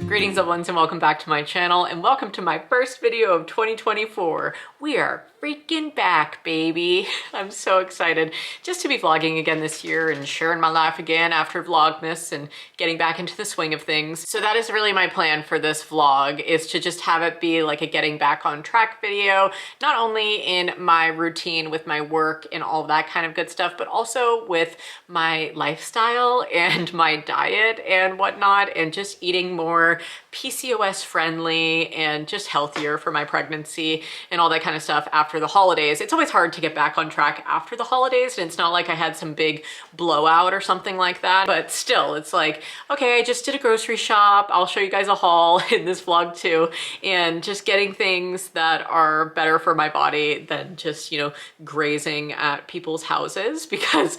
Greetings loved ones and welcome back to my channel and welcome to my first video of 2024. We are freaking back, baby. I'm so excited just to be vlogging again this year and sharing my life again after vlogmas and getting back into the swing of things. So that is really my plan for this vlog, is to just have it be like a getting back on track video, not only in my routine with my work and all of that kind of good stuff, but also with my lifestyle and my diet and whatnot, and just eating more PCOS friendly and just healthier for my pregnancy and all that kind of stuff after the holidays. It's always hard to get back on track after the holidays, and it's not like I had some big blowout or something like that, but still it's like, okay, I just did a grocery shop. I'll show you guys a haul in this vlog too, and just getting things that are better for my body than just, you know, grazing at people's houses, because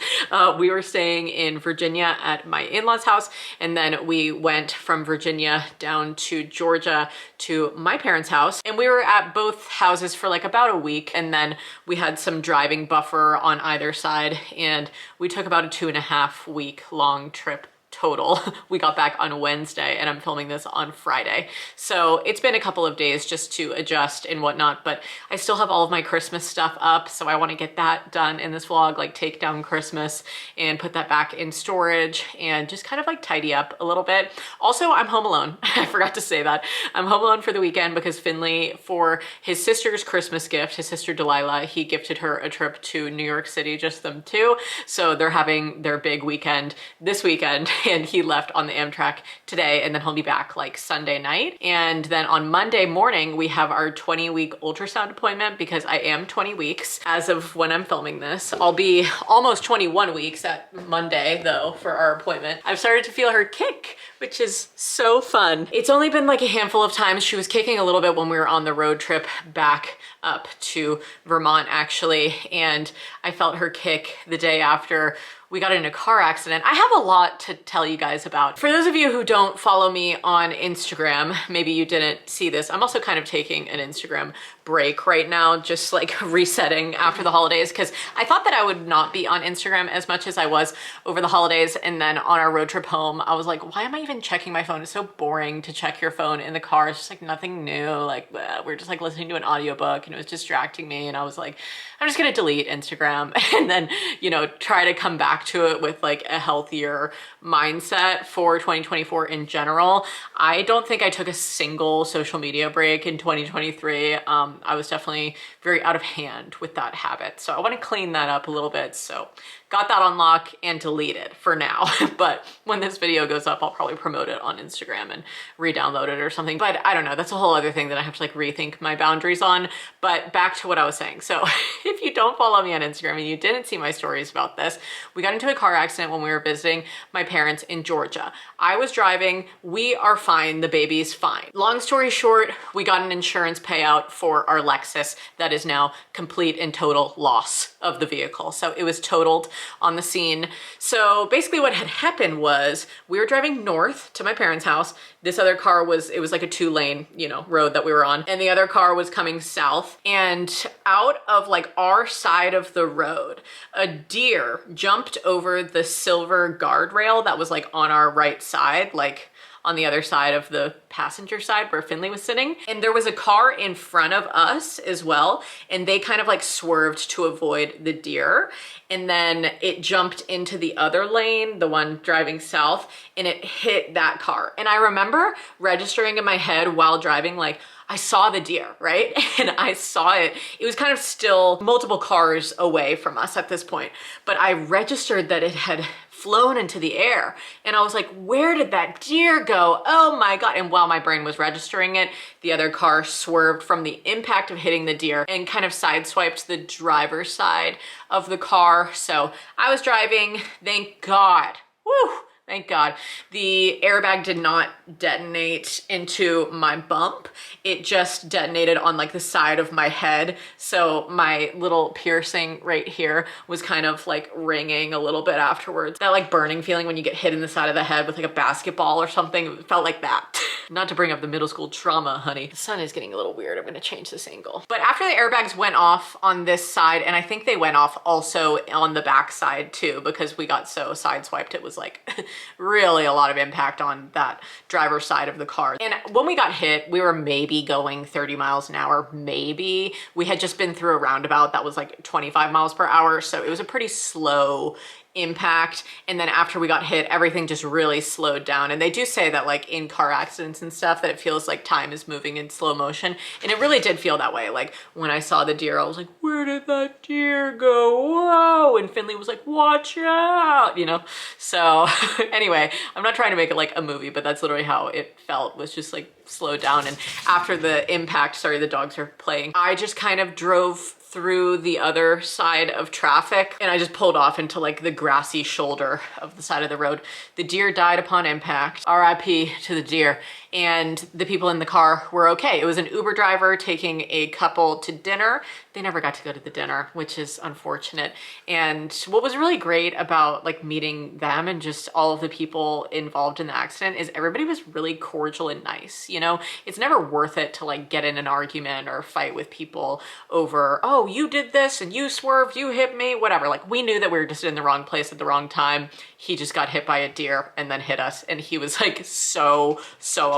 we were staying in Virginia at my in-laws house, and then we went from Virginia down to Georgia to my parents' house, and we were at both houses for like about a week, and then we had some driving buffer on either side, and we took about a 2.5 week long trip total. We got back on Wednesday and I'm filming this on Friday. So it's been a couple of days just to adjust and whatnot, but I still have all of my Christmas stuff up. So I want to get that done in this vlog, like take down Christmas and put that back in storage and just kind of like tidy up a little bit. Also, I'm home alone. I forgot to say that. I'm home alone for the weekend because Finley, for his sister's Christmas gift, his sister Delilah, he gifted her a trip to New York City, just them two. So they're having their big weekend this weekend, and he left on the Amtrak today, and then he'll be back like Sunday night. And then on Monday morning, we have our 20-week ultrasound appointment, because I am 20 weeks as of when I'm filming this. I'll be almost 21 weeks at Monday though for our appointment. I've started to feel her kick, which is so fun. It's only been like a handful of times. She was kicking a little bit when we were on the road trip back up to Vermont actually, and I felt her kick the day after we got in a car accident. I have a lot to tell you guys about. For those of you who don't follow me on Instagram, maybe you didn't see this, I'm also kind of taking an Instagram break right now, just like resetting after the holidays, because I thought that I would not be on Instagram as much as I was over the holidays. And then on our road trip home, I was like, why am I even checking my phone? It's so boring to check your phone in the car. It's just like nothing new. Like we're just like listening to an audiobook and it was distracting me. And I was like, I'm just gonna delete Instagram and then, you know, try to come back to it with like a healthier mindset for 2024 in general. I don't think I took a single social media break in 2023. I was definitely very out of hand with that habit. So I want to clean that up a little bit. So got that on lock and deleted for now. But when this video goes up, I'll probably promote it on Instagram and re-download it or something. But I don't know, that's a whole other thing that I have to like rethink my boundaries on. But back to what I was saying. So if you don't follow me on Instagram and you didn't see my stories about this, we got into a car accident when we were visiting my parents in Georgia. I was driving, we are fine, the baby's fine. Long story short, we got an insurance payout for our Lexus that is now complete and total loss of the vehicle. So it was totaled on the scene. So basically what had happened was we were driving north to my parents' house. This other car it was like a 2-lane, you know, road that we were on. And the other car was coming south, and out of like our side of the road, a deer jumped over the silver guardrail that was like on our right side, like on the other side of the passenger side where Finley was sitting. And there was a car in front of us as well, and they kind of like swerved to avoid the deer. And then it jumped into the other lane, the one driving south, and it hit that car. And I remember registering in my head while driving, like, I saw the deer, right? And I saw it. It was kind of still multiple cars away from us at this point, but I registered that it had flown into the air. And I was like, where did that deer go? Oh my God. And while my brain was registering it, the other car swerved from the impact of hitting the deer and kind of sideswiped the driver's side of the car. So I was driving, thank God. Woo! Thank God. The airbag did not detonate into my bump. It just detonated on like the side of my head. So my little piercing right here was kind of like ringing a little bit afterwards. That like burning feeling when you get hit in the side of the head with like a basketball or something, it felt like that. Not to bring up the middle school trauma, honey. The sun is getting a little weird. I'm gonna change this angle. But after the airbags went off on this side, and I think they went off also on the back side too, because we got so sideswiped, it was like really a lot of impact on that driver's side of the car. And when we got hit, we were maybe going 30 miles an hour, maybe. We had just been through a roundabout that was like 25 miles per hour, so it was a pretty slow impact. And then after we got hit, everything just really slowed down. And they do say that like in car accidents and stuff, that it feels like time is moving in slow motion. And it really did feel that way. Like when I saw the deer, I was like, where did that deer go? Whoa. And Finley was like, watch out, you know? So anyway, I'm not trying to make it like a movie, but that's literally how it felt, was just like slowed down. And after the impact, sorry, the dogs are playing, I just kind of drove through the other side of traffic, and I just pulled off into like the grassy shoulder of the side of the road. The deer died upon impact. RIP to the deer. And the people in the car were okay. It was an Uber driver taking a couple to dinner. They never got to go to the dinner, which is unfortunate. And what was really great about like meeting them and just all of the people involved in the accident is everybody was really cordial and nice. You know, it's never worth it to like get in an argument or fight with people over, oh, you did this and you swerved, you hit me, whatever. Like we knew that we were just in the wrong place at the wrong time. He just got hit by a deer and then hit us. And he was like so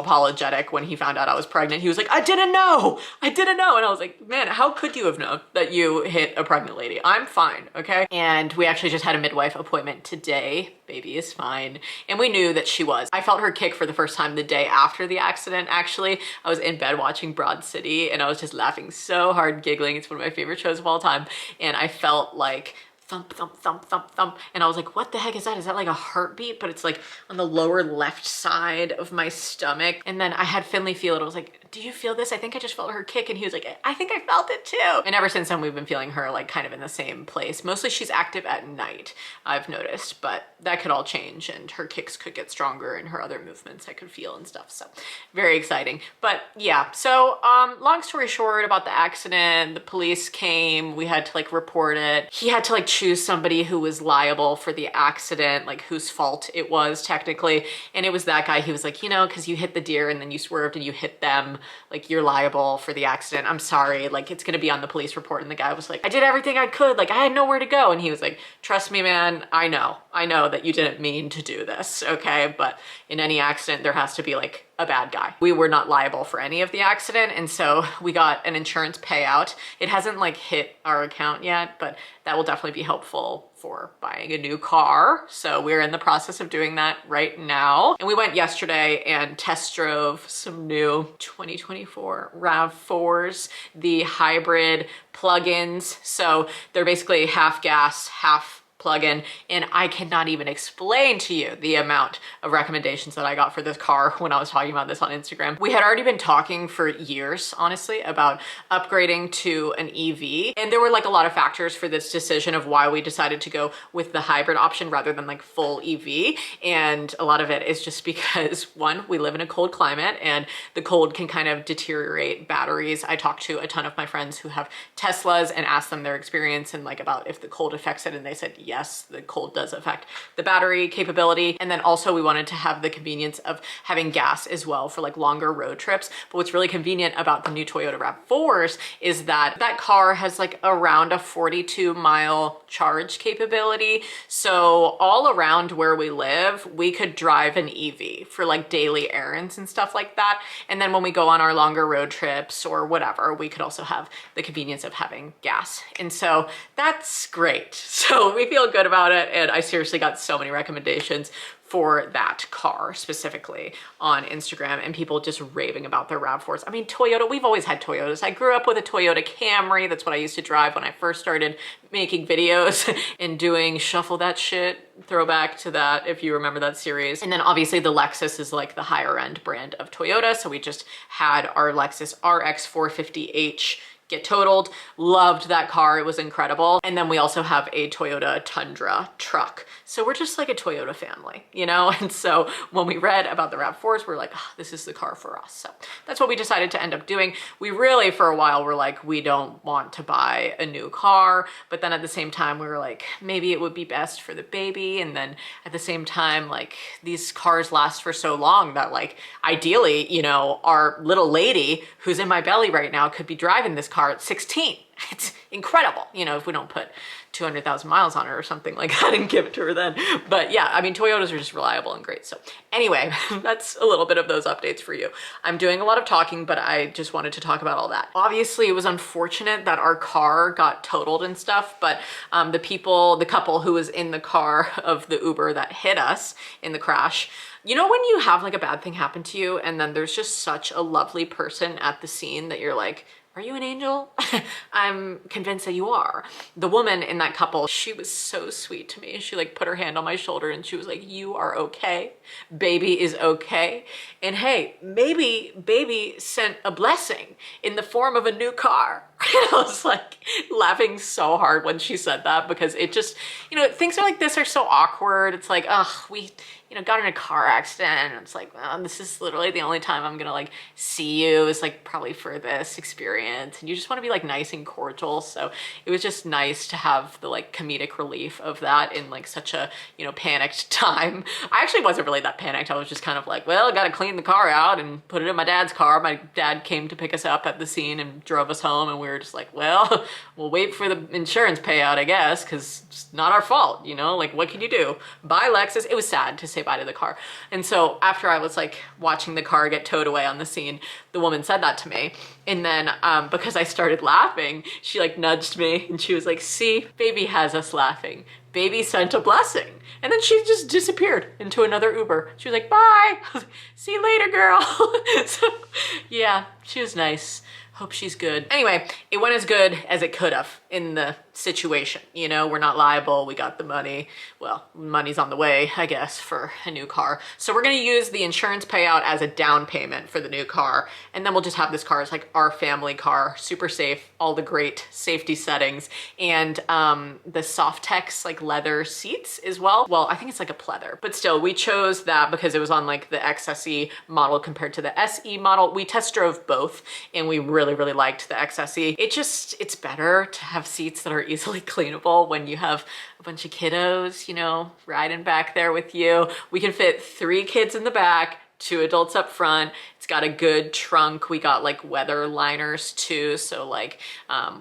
apologetic when he found out I was pregnant. He was like, I didn't know. And I was like, man, how could you have known that you hit a pregnant lady? I'm fine, okay? And we actually just had a midwife appointment today. Baby is fine. And we knew that she was. I felt her kick for the first time the day after the accident, actually. I was in bed watching Broad City and I was just laughing so hard, giggling. It's one of my favorite shows of all time. And I felt like thump, thump, thump, thump, thump. And I was like, what the heck is that? Is that like a heartbeat? But it's like on the lower left side of my stomach. And then I had Finley feel it. I was like, do you feel this? I think I just felt her kick. And he was like, I think I felt it too. And ever since then, we've been feeling her like kind of in the same place. Mostly she's active at night, I've noticed, but that could all change and her kicks could get stronger and her other movements I could feel and stuff. So very exciting. But yeah, so long story short about the accident, the police came, we had to like report it. He had to like choose somebody who was liable for the accident, like whose fault it was technically. And it was that guy. He was like, you know, cause you hit the deer and then you swerved and you hit them, like you're liable for the accident. I'm sorry, like it's gonna be on the police report. And the guy was like, I did everything I could. Like I had nowhere to go. And he was like, trust me, man, I know that you didn't mean to do this, okay? But in any accident, there has to be like a bad guy. We were not liable for any of the accident. And so we got an insurance payout. It hasn't like hit our account yet, but that will definitely be helpful for buying a new car. So we're in the process of doing that right now. And we went yesterday and test drove some new 2024 Rav4s, the hybrid plug-ins. So they're basically half gas, half plug-in, and I cannot even explain to you the amount of recommendations that I got for this car when I was talking about this on Instagram. We had already been talking for years, honestly, about upgrading to an EV, and there were like a lot of factors for this decision of why we decided to go with the hybrid option rather than like full EV. And a lot of it is just because, one, we live in a cold climate and the cold can kind of deteriorate batteries. I talked to a ton of my friends who have Teslas and asked them their experience and like about if the cold affects it, and they said yes, the cold does affect the battery capability. And then also we wanted to have the convenience of having gas as well for like longer road trips. But what's really convenient about the new Toyota Rav4s is that that car has like around a 42-mile charge capability. So all around where we live, we could drive an EV for like daily errands and stuff like that. And then when we go on our longer road trips or whatever, we could also have the convenience of having gas. And so that's great. So we feel good about it. And I seriously got so many recommendations for that car specifically on Instagram and people just raving about their RAV4s. I mean, Toyota, we've always had Toyotas. I grew up with a Toyota Camry. That's what I used to drive when I first started making videos and doing Shuffle That Shit, throwback to that if you remember that series. And then obviously the Lexus is like the higher end brand of Toyota. So we just had our Lexus RX 450h get totaled. Loved that car, it was incredible. And then we also have a Toyota Tundra truck. So we're just like a Toyota family, you know? And so when we read about the RAV4s, we're like, oh, this is the car for us. So that's what we decided to end up doing. We really, for a while, were like, we don't want to buy a new car. But then at the same time, we were like, maybe it would be best for the baby. And then at the same time, like, these cars last for so long that, like, ideally, you know, our little lady who's in my belly right now could be driving this car at 16. It's incredible, you know, if we don't put 200,000 miles on her or something like that and give it to her then. But yeah, I mean, Toyotas are just reliable and great. So anyway, that's a little bit of those updates for you. I'm doing a lot of talking, but I just wanted to talk about all that. Obviously, it was unfortunate that our car got totaled and stuff, but the couple who was in the car of the Uber that hit us in the crash, you know, when you have like a bad thing happen to you and then there's just such a lovely person at the scene that you're like, are you an angel? I'm convinced that you are. The woman in that couple, she was so sweet to me. She like put her hand on my shoulder and she was like, you are okay. Baby is okay. And hey, maybe baby sent a blessing in the form of a new car. I was like laughing so hard when she said that because it just, you know, things are like this are so awkward. It's like, oh, we, you know, got in a car accident. And it's like, well, this is literally the only time I'm gonna like see you is like probably for this experience. And you just want to be like nice and cordial. So it was just nice to have the like comedic relief of that in like such a, you know, panicked time. I actually wasn't really that panicked. I was just kind of like, well, I gotta clean the car out and put it in my dad's car. My dad came to pick us up at the scene and drove us home, and we were just like, well, we'll wait for the insurance payout, I guess, because it's not our fault, you know, like what can you do? Bye, Lexus. It was sad to say bye to the car. And so after I was like watching the car get towed away on the scene, the woman said that to me. And then because I started laughing, she like nudged me and she was like, see, baby has us laughing. Baby sent a blessing. And then she just disappeared into another Uber. She was like, bye. I was like, see you later, girl. So yeah, she was nice. Hope she's good. Anyway, it went as good as it could have in the situation. You know, we're not liable. We got the money. Well, money's on the way, I guess, for a new car. So we're going to use the insurance payout as a down payment for the new car. And then we'll just have this car as like our family car, super safe, all the great safety settings, and the Softex like leather seats as well. Well, I think it's like a pleather, but still we chose that because it was on like the XSE model compared to the SE model. We test drove both and we really liked the XSE. It's better to have seats that are easily cleanable when you have a bunch of kiddos, you know, riding back there with you. We can fit 3 kids in the back, 2 adults up front. It's got a good trunk. We got like weather liners too. So like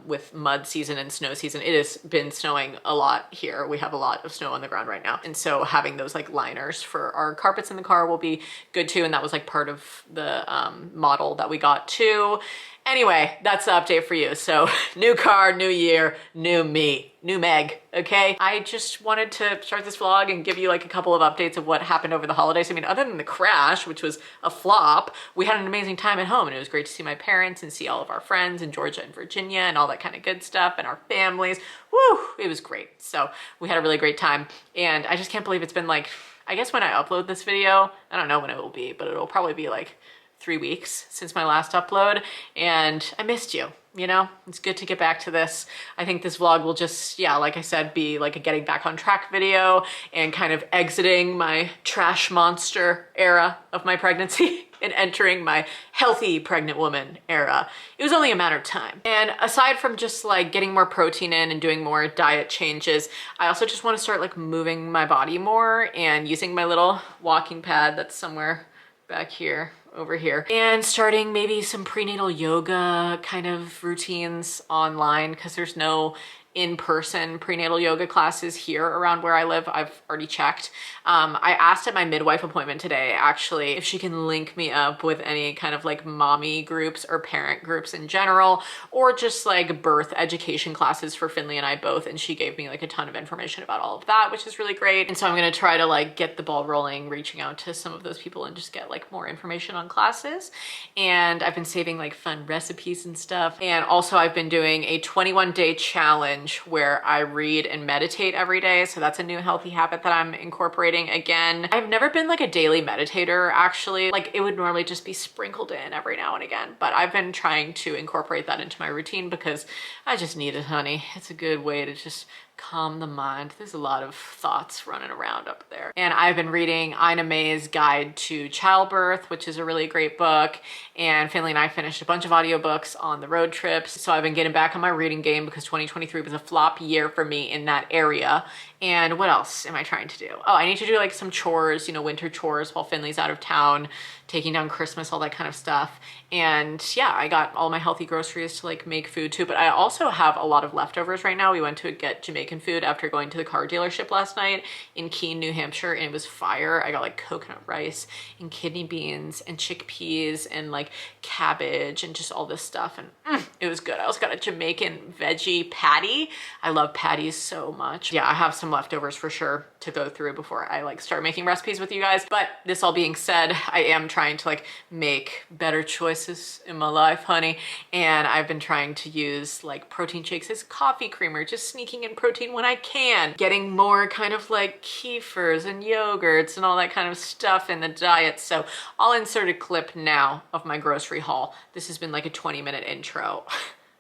with mud season and snow season, it has been snowing a lot here. We have a lot of snow on the ground right now. And so having those like liners for our carpets in the car will be good too. And that was like part of the model that we got too. Anyway, that's the update for you. So new car, new year, new me, new Meg, okay? I just wanted to start this vlog and give you like a couple of updates of what happened over the holidays. I mean, other than the crash, which was a flop, we had an amazing time at home and it was great to see my parents and see all of our friends in Georgia and Virginia and all that kind of good stuff and our families. Woo, it was great. So we had a really great time and I just can't believe it's been like, I guess when I upload this video, I don't know when it will be, but it'll probably be like 3 weeks since my last upload and I missed you. You know, it's good to get back to this. I think this vlog will just, yeah, like I said, be like a getting back on track video and kind of exiting my trash monster era of my pregnancy and entering my healthy pregnant woman era. It was only a matter of time. And aside from just like getting more protein in and doing more diet changes, I also just want to start like moving my body more and using my little walking pad that's somewhere back here, over here, and starting maybe some prenatal yoga kind of routines online because there's no in-person prenatal yoga classes here around where I live. I've already checked. I asked at my midwife appointment today, actually, if she can link me up with any kind of like mommy groups or parent groups in general, or just like birth education classes for Finley and I both. And she gave me like a ton of information about all of that, which is really great. And so I'm going to try to like get the ball rolling, reaching out to some of those people and just get like more information on classes, and I've been saving like fun recipes and stuff. And also I've been doing a 21-day challenge where I read and meditate every day. So that's a new healthy habit that I'm incorporating again. I've never been like a daily meditator actually. Like it would normally just be sprinkled in every now and again, but I've been trying to incorporate that into my routine because I just need it, honey. It's a good way to just calm the mind. There's a lot of thoughts running around up there. And I've been reading Ina May's Guide to Childbirth, which is a really great book. And Finley and I finished a bunch of audiobooks on the road trips. So I've been getting back on my reading game because 2023 was a flop year for me in that area. And what else am I trying to do? Oh, I need to do like some chores, you know, winter chores while Finley's out of town, taking down Christmas, all that kind of stuff. And yeah, I got all my healthy groceries to like make food too, but I also have a lot of leftovers right now. We went to get Jamaican food after going to the car dealership last night in Keene, New Hampshire, and it was fire. I got like coconut rice and kidney beans and chickpeas and like cabbage and just all this stuff, and it was good. I also got a Jamaican veggie patty. I love patties so much. Yeah, I have some leftovers for sure to go through before I like start making recipes with you guys. But this all being said, I am trying to like make better choices in my life, honey. And I've been trying to use like protein shakes as coffee creamer, just sneaking in protein when I can, getting more kind of like kefirs and yogurts and all that kind of stuff in the diet. So I'll insert a clip now of my grocery haul. This has been like a 20-minute intro.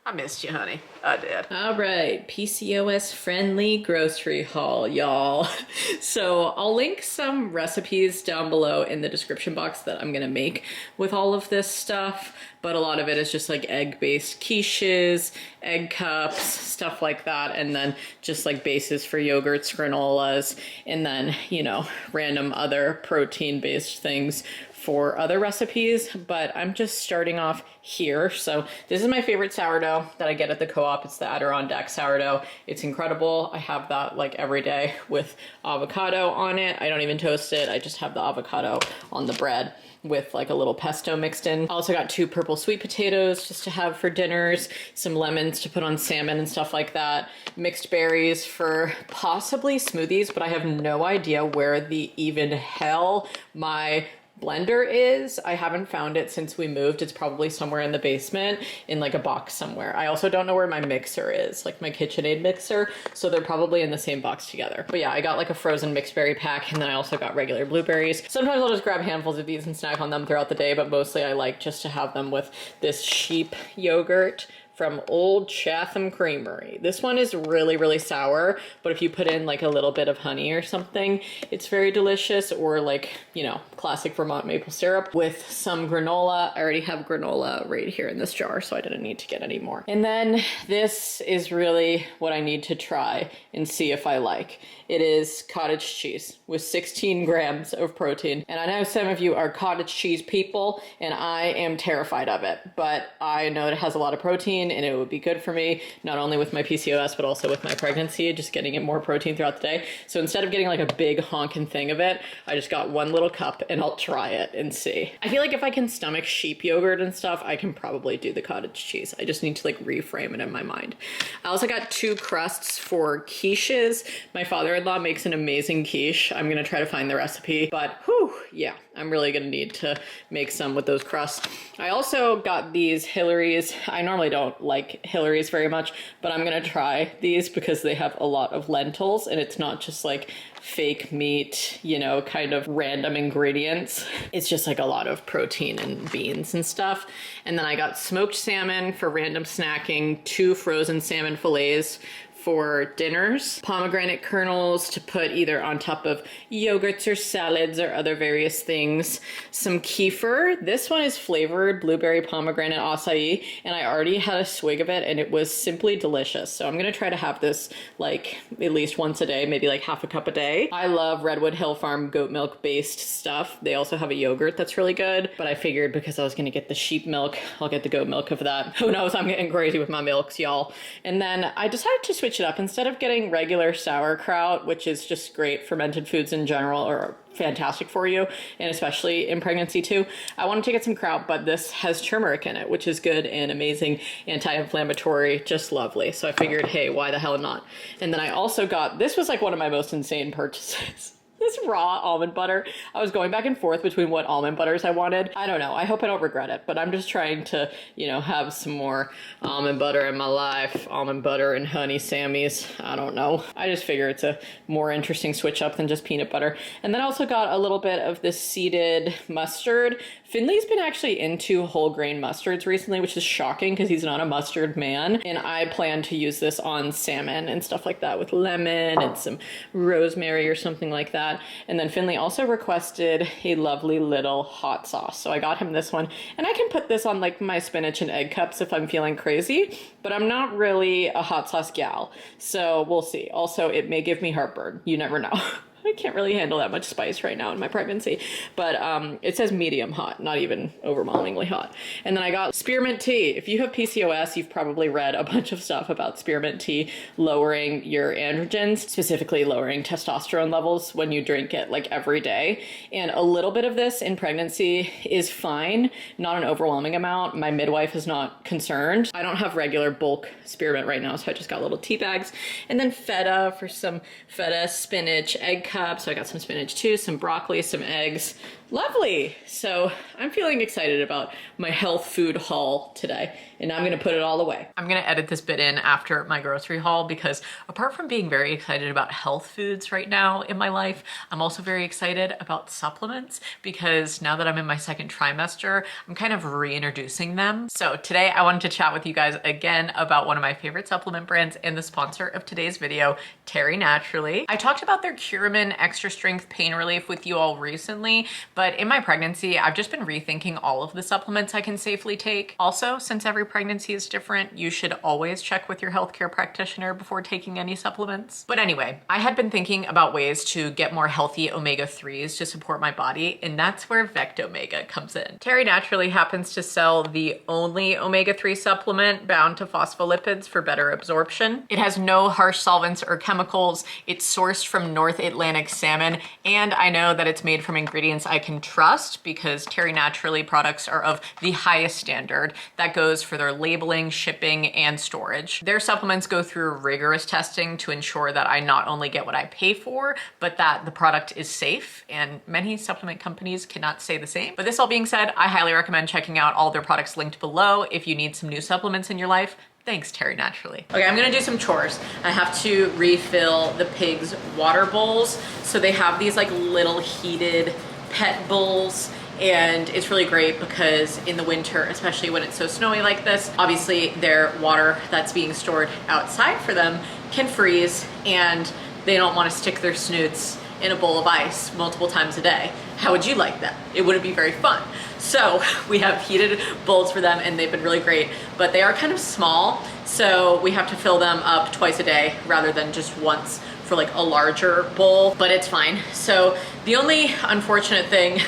I missed you, honey. I did. All right, PCOS friendly grocery haul, y'all. So I'll link some recipes down below in the description box that I'm gonna make with all of this stuff, but a lot of it is just like egg-based quiches, egg cups, stuff like that, and then just like bases for yogurts, granolas, and then, you know, random other protein-based things for other recipes, but I'm just starting off here. So this is my favorite sourdough that I get at the co-op. It's the Adirondack sourdough. It's incredible. I have that like every day with avocado on it. I don't even toast it. I just have the avocado on the bread with like a little pesto mixed in. I also got 2 purple sweet potatoes just to have for dinners, some lemons to put on salmon and stuff like that, mixed berries for possibly smoothies, but I have no idea where the even hell my blender is. I haven't found it since we moved. It's probably somewhere in the basement in like a box somewhere. I also don't know where my mixer is, like my KitchenAid mixer. So they're probably in the same box together. But yeah, I got like a frozen mixed berry pack, and then I also got regular blueberries. Sometimes I'll just grab handfuls of these and snack on them throughout the day, but mostly I like just to have them with this sheep yogurt from Old Chatham Creamery. This one is really, really sour, but if you put in like a little bit of honey or something, it's very delicious, or like, you know, classic Vermont maple syrup with some granola. I already have granola right here in this jar, so I didn't need to get any more. And then this is really what I need to try and see if I like. It is cottage cheese with 16 grams of protein. And I know some of you are cottage cheese people, and I am terrified of it, but I know it has a lot of protein and it would be good for me, not only with my PCOS, but also with my pregnancy, just getting it more protein throughout the day. So instead of getting like a big honking thing of it, I just got 1 little cup, and I'll try it and see. I feel like if I can stomach sheep yogurt and stuff, I can probably do the cottage cheese. I just need to like reframe it in my mind. I also got 2 crusts for quiches. My father-in-law makes an amazing quiche. I'm gonna try to find the recipe, but whew, yeah, I'm really gonna need to make some with those crusts. I also got these Hillary's. I normally don't like Hillary's very much, but I'm gonna try these because they have a lot of lentils, and it's not just like fake meat, you know, kind of random ingredients. It's just like a lot of protein and beans and stuff. And then I got smoked salmon for random snacking, 2 frozen salmon fillets for dinners, pomegranate kernels to put either on top of yogurts or salads or other various things, some kefir. This one is flavored blueberry pomegranate acai, and I already had a swig of it and it was simply delicious. So I'm gonna try to have this like at least once a day, maybe like half a cup a day. I love Redwood Hill Farm goat milk based stuff. They also have a yogurt that's really good, but I figured because I was gonna get the sheep milk, I'll get the goat milk of that. Who knows, I'm getting crazy with my milks, y'all. And then I decided to switch it up. Instead of getting regular sauerkraut, which is just great, fermented foods in general are fantastic for you, and especially in pregnancy too, I wanted to get some kraut, but this has turmeric in it, which is good and amazing, anti-inflammatory, just lovely. So I figured, hey, why the hell not? And then I also got, this was like one of my most insane purchases. this raw almond butter. I was going back and forth between what almond butters I wanted. I don't know. I hope I don't regret it, but I'm just trying to, you know, have some more almond butter in my life. Almond butter and honey Sammy's. I don't know. I just figure it's a more interesting switch up than just peanut butter. And then I also got a little bit of this seeded mustard. Finley's been actually into whole grain mustards recently, which is shocking because he's not a mustard man. And I plan to use this on salmon and stuff like that with lemon and some rosemary or something like that. And then Finley also requested a lovely little hot sauce. So I got him this one, and I can put this on like my spinach and egg cups if I'm feeling crazy, but I'm not really a hot sauce gal. So we'll see. Also, it may give me heartburn. You never know. I can't really handle that much spice right now in my pregnancy, but it says medium hot, not even overwhelmingly hot. And then I got spearmint tea. If you have PCOS, you've probably read a bunch of stuff about spearmint tea lowering your androgens, specifically lowering testosterone levels when you drink it like every day. And a little bit of this in pregnancy is fine, not an overwhelming amount. My midwife is not concerned. I don't have regular bulk spearmint right now, so I just got little tea bags. And then feta for some feta, spinach, egg cup. So I got some spinach too, some broccoli, some eggs. Lovely. So I'm feeling excited about my health food haul today, and I'm gonna put it all away. I'm gonna edit this bit in after my grocery haul because apart from being very excited about health foods right now in my life, I'm also very excited about supplements because now that I'm in my second trimester, I'm kind of reintroducing them. So today I wanted to chat with you guys again about one of my favorite supplement brands and the sponsor of today's video, Terry Naturally. I talked about their Curamin Extra Strength Pain Relief with you all recently, but in my pregnancy, I've just been rethinking all of the supplements I can safely take. Also, since every pregnancy is different, you should always check with your healthcare practitioner before taking any supplements. But anyway, I had been thinking about ways to get more healthy omega-3s to support my body, and that's where Vectomega comes in. Terry Naturally happens to sell the only omega-3 supplement bound to phospholipids for better absorption. It has no harsh solvents or chemicals. It's sourced from North Atlantic salmon, and I know that it's made from ingredients I can trust because Terry Naturally products are of the highest standard that goes for their labeling, shipping, and storage. Their supplements go through rigorous testing to ensure that I not only get what I pay for, but that the product is safe, and many supplement companies cannot say the same. But this all being said, I highly recommend checking out all their products linked below if you need some new supplements in your life. Thanks, Terry Naturally. Okay, I'm gonna do some chores. I have to refill the pigs' water bowls. So they have these like little heated pet bowls, and it's really great because in the winter, especially when it's so snowy like this, obviously their water that's being stored outside for them can freeze, and they don't want to stick their snoots in a bowl of ice multiple times a day. How would you like that? It wouldn't be very fun. So we have heated bowls for them, and they've been really great, but they are kind of small, so we have to fill them up twice a day rather than just once for like a larger bowl, but it's fine. So the only unfortunate thing,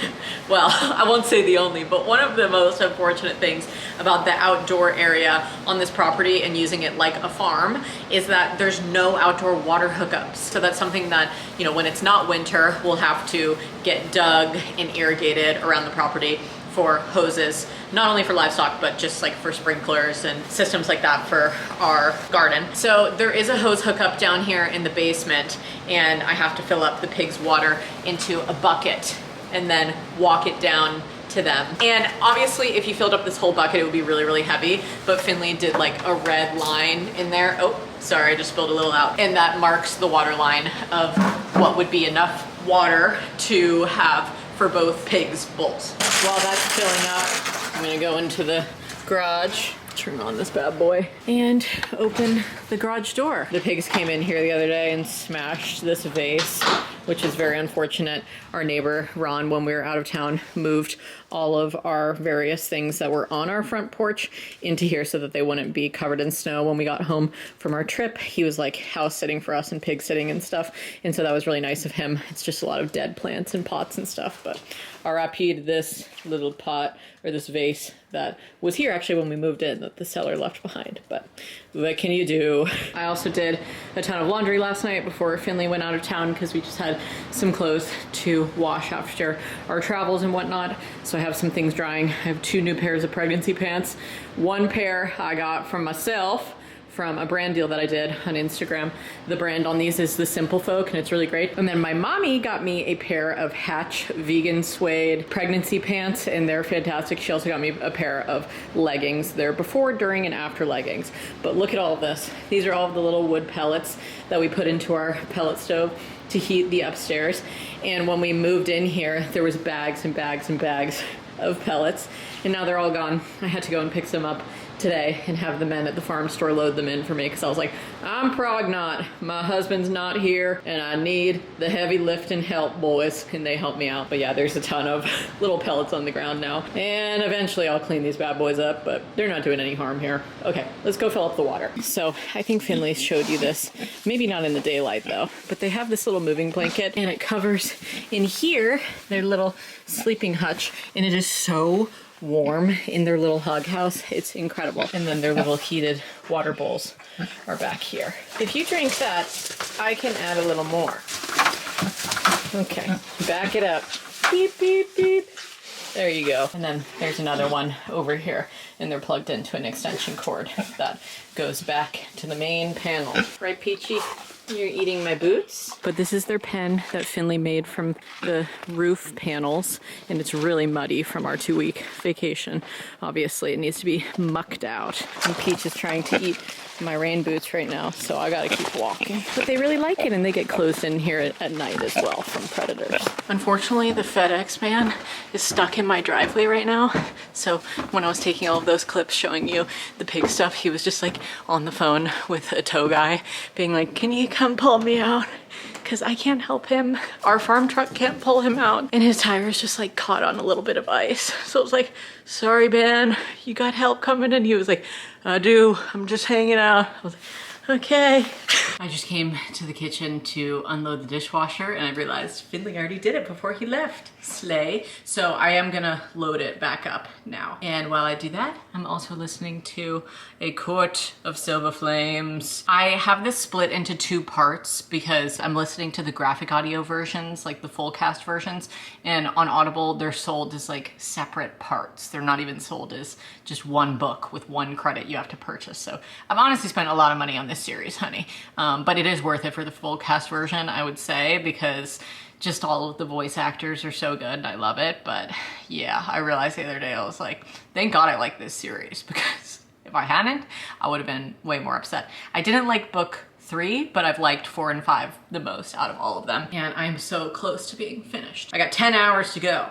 well, I won't say the only, but one of the most unfortunate things about the outdoor area on this property and using it like a farm is that there's no outdoor water hookups. So that's something that, you know, when it's not winter, we'll have to get dug and irrigated around the property for hoses, not only for livestock, but just like for sprinklers and systems like that for our garden. So there is a hose hookup down here in the basement, and I have to fill up the pigs' water into a bucket and then walk it down to them. And obviously if you filled up this whole bucket, it would be really, really heavy, but Finley did like a red line in there. Oh, sorry, I just spilled a little out. And that marks the water line of what would be enough water to have for both pigs' bowls. While that's filling up, I'm gonna go into the garage, turn on this bad boy, and open the garage door. The pigs came in here the other day and smashed this vase, which is very unfortunate. Our neighbor, Ron, when we were out of town, moved all of our various things that were on our front porch into here so that they wouldn't be covered in snow when we got home from our trip. He was like house sitting for us and pig sitting and stuff, and so that was really nice of him. It's just a lot of dead plants and pots and stuff, but RIP'd this little pot, or this vase that was here actually when we moved in, that the seller left behind, but what can you do? I also did a ton of laundry last night before Finley went out of town because we just had some clothes to wash after our travels and whatnot. So I have some things drying. I have 2 new pairs of pregnancy pants. One pair I got from myself from a brand deal that I did on Instagram. The brand on these is the Simple Folk, and it's really great. And then my mommy got me a pair of Hatch vegan suede pregnancy pants, and they're fantastic. She also got me a pair of leggings. They're before, during, and after leggings. But look at all of this. These are all of the little wood pellets that we put into our pellet stove to heat the upstairs. And when we moved in here, there was bags and bags and bags of pellets, and now they're all gone. I had to go and pick some up today and have the men at the farm store load them in for me, because I was like, I'm pregnant, my husband's not here, and I need the heavy lifting help, boys. And they helped me out. But yeah, there's a ton of little pellets on the ground now, and eventually I'll clean these bad boys up, but they're not doing any harm here. Okay, let's go fill up the water. So I think Finley showed you this, maybe not in the daylight though, but they have this little moving blanket, and it covers in here their little sleeping hutch, and it is so warm in their little hug house. It's incredible. And then their little heated water bowls are back here. If you drink that, I can add a little more. Okay, back it up. Beep, beep, beep. There you go. And then there's another one over here, and they're plugged into an extension cord that goes back to the main panel. Right, Peachy? You're eating my boots. But this is their pen that Finley made from the roof panels, and it's really muddy from our 2-week vacation. Obviously, it needs to be mucked out. And Peach is trying to eat my rain boots right now, so I gotta keep walking. But they really like it, and they get closed in here at night as well from predators. Unfortunately, the FedEx man is stuck in my driveway right now. So when I was taking all of those clips showing you the pig stuff, he was just like on the phone with a tow guy being like, can you come pull me out? Because I can't help him. Our farm truck can't pull him out. And his tire is just like caught on a little bit of ice. So I was like, sorry, Ben, you got help coming? And he was like, I do, I'm just hanging out. I was like, okay. I just came to the kitchen to unload the dishwasher, and I realized Finley already did it before he left. Slay. So I am gonna load it back up now. And while I do that, I'm also listening to A Court of Silver Flames. I have this split into 2 parts because I'm listening to the graphic audio versions, like the full cast versions, and on Audible, they're sold as like separate parts. They're not even sold as just one book with one credit you have to purchase. So I've honestly spent a lot of money on this series, honey. But it is worth it for the full cast version, I would say, because just all of the voice actors are so good and I love it. But yeah, I realized the other day, I was like, thank God I like this series, because if I hadn't, I would have been way more upset. I didn't like book 3, but I've liked 4 and 5 the most out of all of them. And I'm so close to being finished. I got 10 hours to go.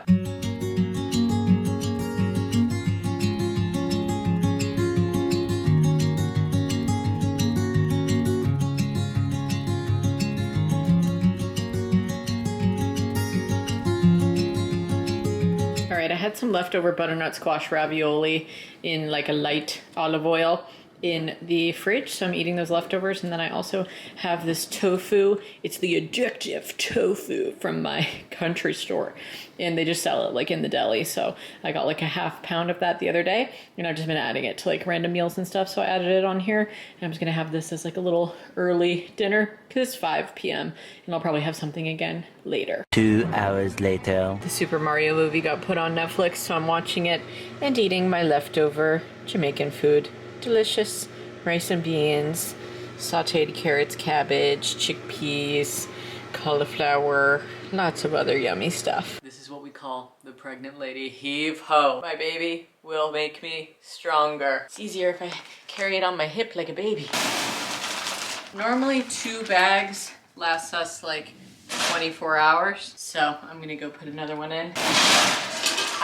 I had some leftover butternut squash ravioli in like a light olive oil in the fridge, so I'm eating those leftovers. And then I also have this tofu. It's the addictive tofu from my country store, and they just sell it like in the deli. So I got like a ½ pound of that the other day, and I've just been adding it to like random meals and stuff. So I added it on here, and I'm just gonna have this as like a little early dinner because it's 5 p.m. and I'll probably have something again later. 2 hours later. The Super Mario movie got put on Netflix, so I'm watching it and eating my leftover Jamaican food. Delicious rice and beans, sauteed carrots, cabbage, chickpeas, cauliflower, lots of other yummy stuff. This is what we call the pregnant lady heave ho. My baby will make me stronger. It's easier if I carry it on my hip like a baby. Normally 2 bags lasts us like 24 hours, so I'm gonna go put another one in.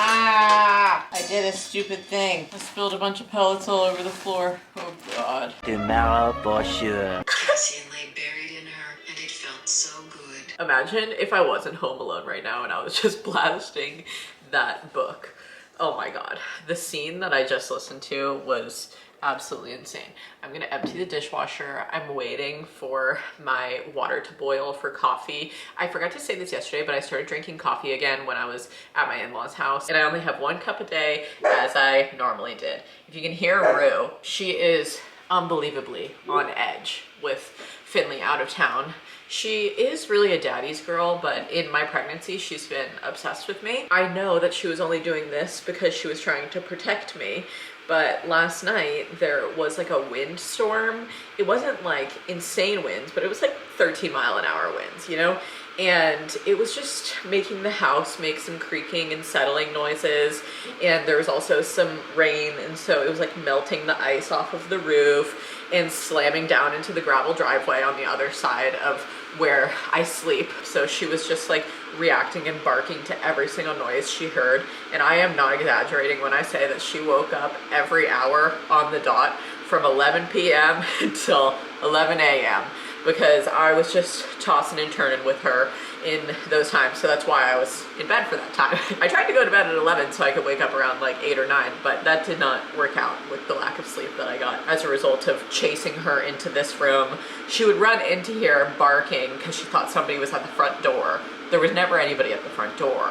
Ah! I did a stupid thing. I spilled a bunch of pellets all over the floor. Oh God. Tomorrow for sure. Cassie lay buried in her, and it felt so good. Imagine if I wasn't home alone right now and I was just blasting that book. Oh my God. The scene that I just listened to was absolutely insane. I'm gonna empty the dishwasher. I'm waiting for my water to boil for coffee. I forgot to say this yesterday, but I started drinking coffee again when I was at my in-laws' house, and I only have 1 cup a day as I normally did. If you can hear Rue, she is unbelievably on edge with Finley out of town. She is really a daddy's girl, but in my pregnancy, she's been obsessed with me. I know that she was only doing this because she was trying to protect me, But last night there was like a windstorm. It wasn't like insane winds, but it was like 13-mile-an-hour winds, you know? And it was just making the house make some creaking and settling noises. And there was also some rain, and so it was like melting the ice off of the roof and slamming down into the gravel driveway on the other side of where I sleep. So she was just like reacting and barking to every single noise she heard. And I am not exaggerating when I say that she woke up every hour on the dot from 11 p.m. until 11 a.m. because I was just tossing and turning with her in those times. So that's why I was in bed for that time. I tried to go to bed at 11 so I could wake up around like 8 or 9, but that did not work out with the lack of sleep that I got as a result of chasing her into this room. She would run into here barking because she thought somebody was at the front door. There was never anybody at the front door.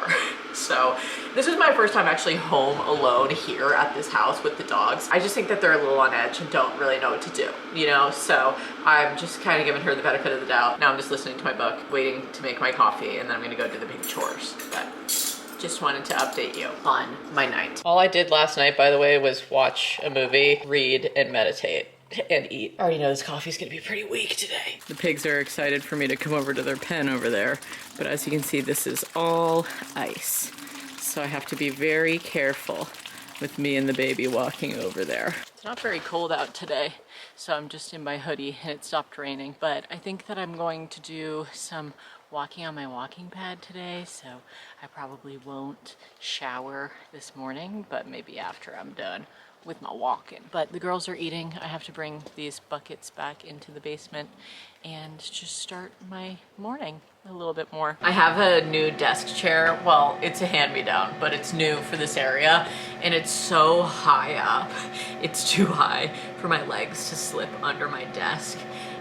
So this was my first time actually home alone here at this house with the dogs. I just think that they're a little on edge and don't really know what to do, you know? So I'm just kind of giving her the benefit of the doubt. Now I'm just listening to my book, waiting to make my coffee, and then I'm gonna go do the big chores. But just wanted to update you on my night. All I did last night, by the way, was watch a movie, read, and meditate. And eat. I already know this coffee's gonna be pretty weak today. The pigs are excited for me to come over to their pen over there, but as you can see, this is all ice. So I have to be very careful with me and the baby walking over there. It's not very cold out today, so I'm just in my hoodie and it stopped raining. But I think that I'm going to do some walking on my walking pad today, so I probably won't shower this morning, but maybe after I'm done with my walking. But the girls are eating. I have to bring these buckets back into the basement and just start my morning a little bit more. I have a new desk chair. Well, it's a hand-me-down, but it's new for this area, and it's so high up. It's too high for my legs to slip under my desk,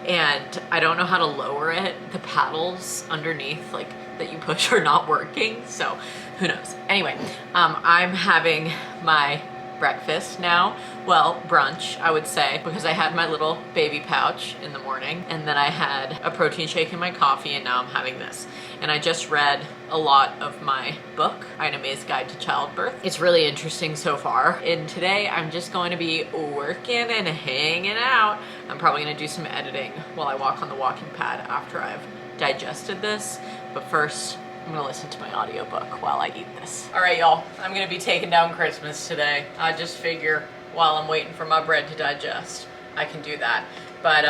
and I don't know how to lower it. The paddles underneath, like, that you push are not working, so who knows. Anyway, I'm having my breakfast now. Well, brunch, I would say, because I had my little baby pouch in the morning, and then I had a protein shake in my coffee, and now I'm having this. And I just read a lot of my book, Ina May's Guide to Childbirth. It's really interesting so far. And today I'm just going to be working and hanging out. I'm probably gonna do some editing while I walk on the walking pad after I've digested this. But first, I'm gonna listen to my audiobook while I eat this. All right, y'all, I'm gonna be taking down Christmas today. I just figure while I'm waiting for my bread to digest, I can do that. But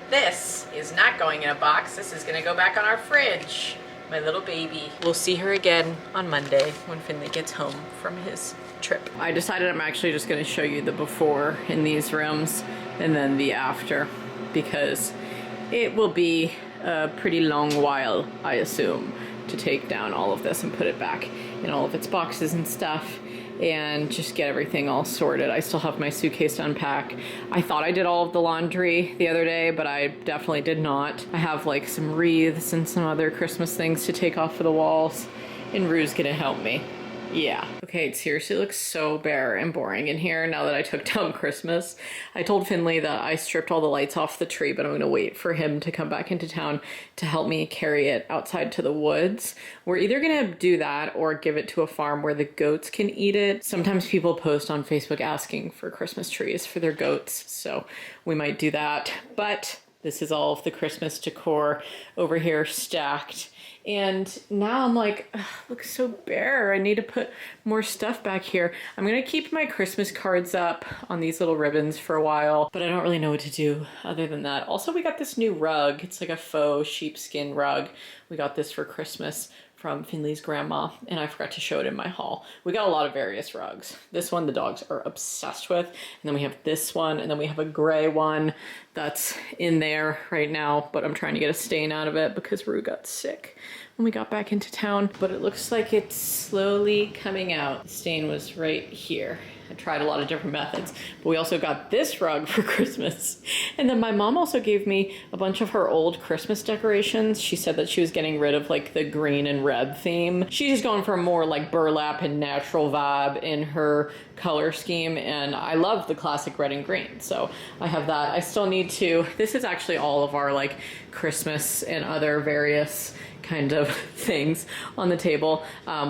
this is not going in a box. This is gonna go back on our fridge. My little baby. We'll see her again on Monday when Finley gets home from his trip. I decided I'm actually just gonna show you the before in these rooms and then the after, because it will be a pretty long while, I assume, to take down all of this and put it back in all of its boxes and stuff and just get everything all sorted. I still have my suitcase to unpack. I thought I did all of the laundry the other day, but I definitely did not. I have like some wreaths and some other Christmas things to take off of the walls, and Rue's gonna help me. Yeah. Okay, it seriously looks so bare and boring in here now that I took down Christmas. I told Finley that I stripped all the lights off the tree, but I'm gonna wait for him to come back into town to help me carry it outside to the woods. We're either gonna do that or give it to a farm where the goats can eat it. Sometimes people post on Facebook asking for Christmas trees for their goats, so we might do that. But this is all of the Christmas decor over here stacked. And now I'm like, ugh, looks so bare. I need to put more stuff back here. I'm gonna keep my Christmas cards up on these little ribbons for a while, but I don't really know what to do other than that. Also, we got this new rug. It's like a faux sheepskin rug. We got this for Christmas from Finley's grandma, and I forgot to show it in my haul. We got a lot of various rugs. This one the dogs are obsessed with, and then we have this one, and then we have a gray one that's in there right now, but I'm trying to get a stain out of it because Rue got sick when we got back into town, but it looks like it's slowly coming out. The stain was right here. I tried a lot of different methods, but we also got this rug for Christmas. And then my mom also gave me a bunch of her old Christmas decorations. She said that she was getting rid of like the green and red theme. She's going for a more like burlap and natural vibe in her color scheme, and I love the classic red and green, so I have that. I still need to, this is actually all of our like Christmas and other various kind of things on the table.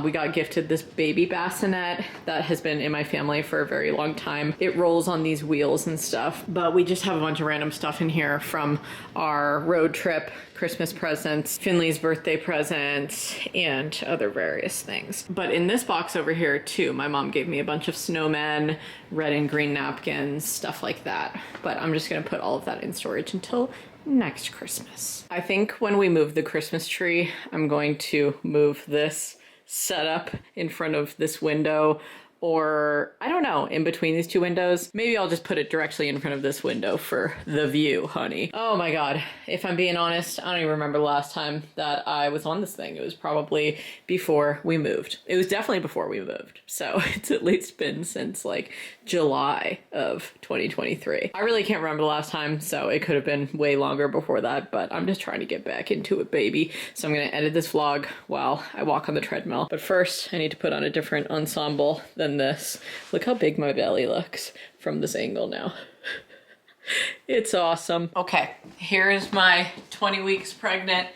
We got gifted this baby bassinet that has been in my family for a very long time. It rolls on these wheels and stuff, but we just have a bunch of random stuff in here from our road trip, Christmas presents, Finley's birthday presents, and other various things. But in this box over here too, my mom gave me a bunch of snowmen, red and green napkins, stuff like that. But I'm just gonna put all of that in storage until next Christmas. I think when we move the Christmas tree, I'm going to move this setup in front of this window, or I don't know, in between these two windows. Maybe I'll just put it directly in front of this window for the view, honey. Oh my God. If I'm being honest, I don't even remember the last time that I was on this thing. It was probably before we moved. It was definitely before we moved. So it's at least been since like July of 2023. I really can't remember the last time, so it could have been way longer before that, but I'm just trying to get back into it, baby. So I'm gonna edit this vlog while I walk on the treadmill. But first, I need to put on a different ensemble than this. Look how big my belly looks from this angle now. It's awesome. Okay, here's my 20 weeks pregnant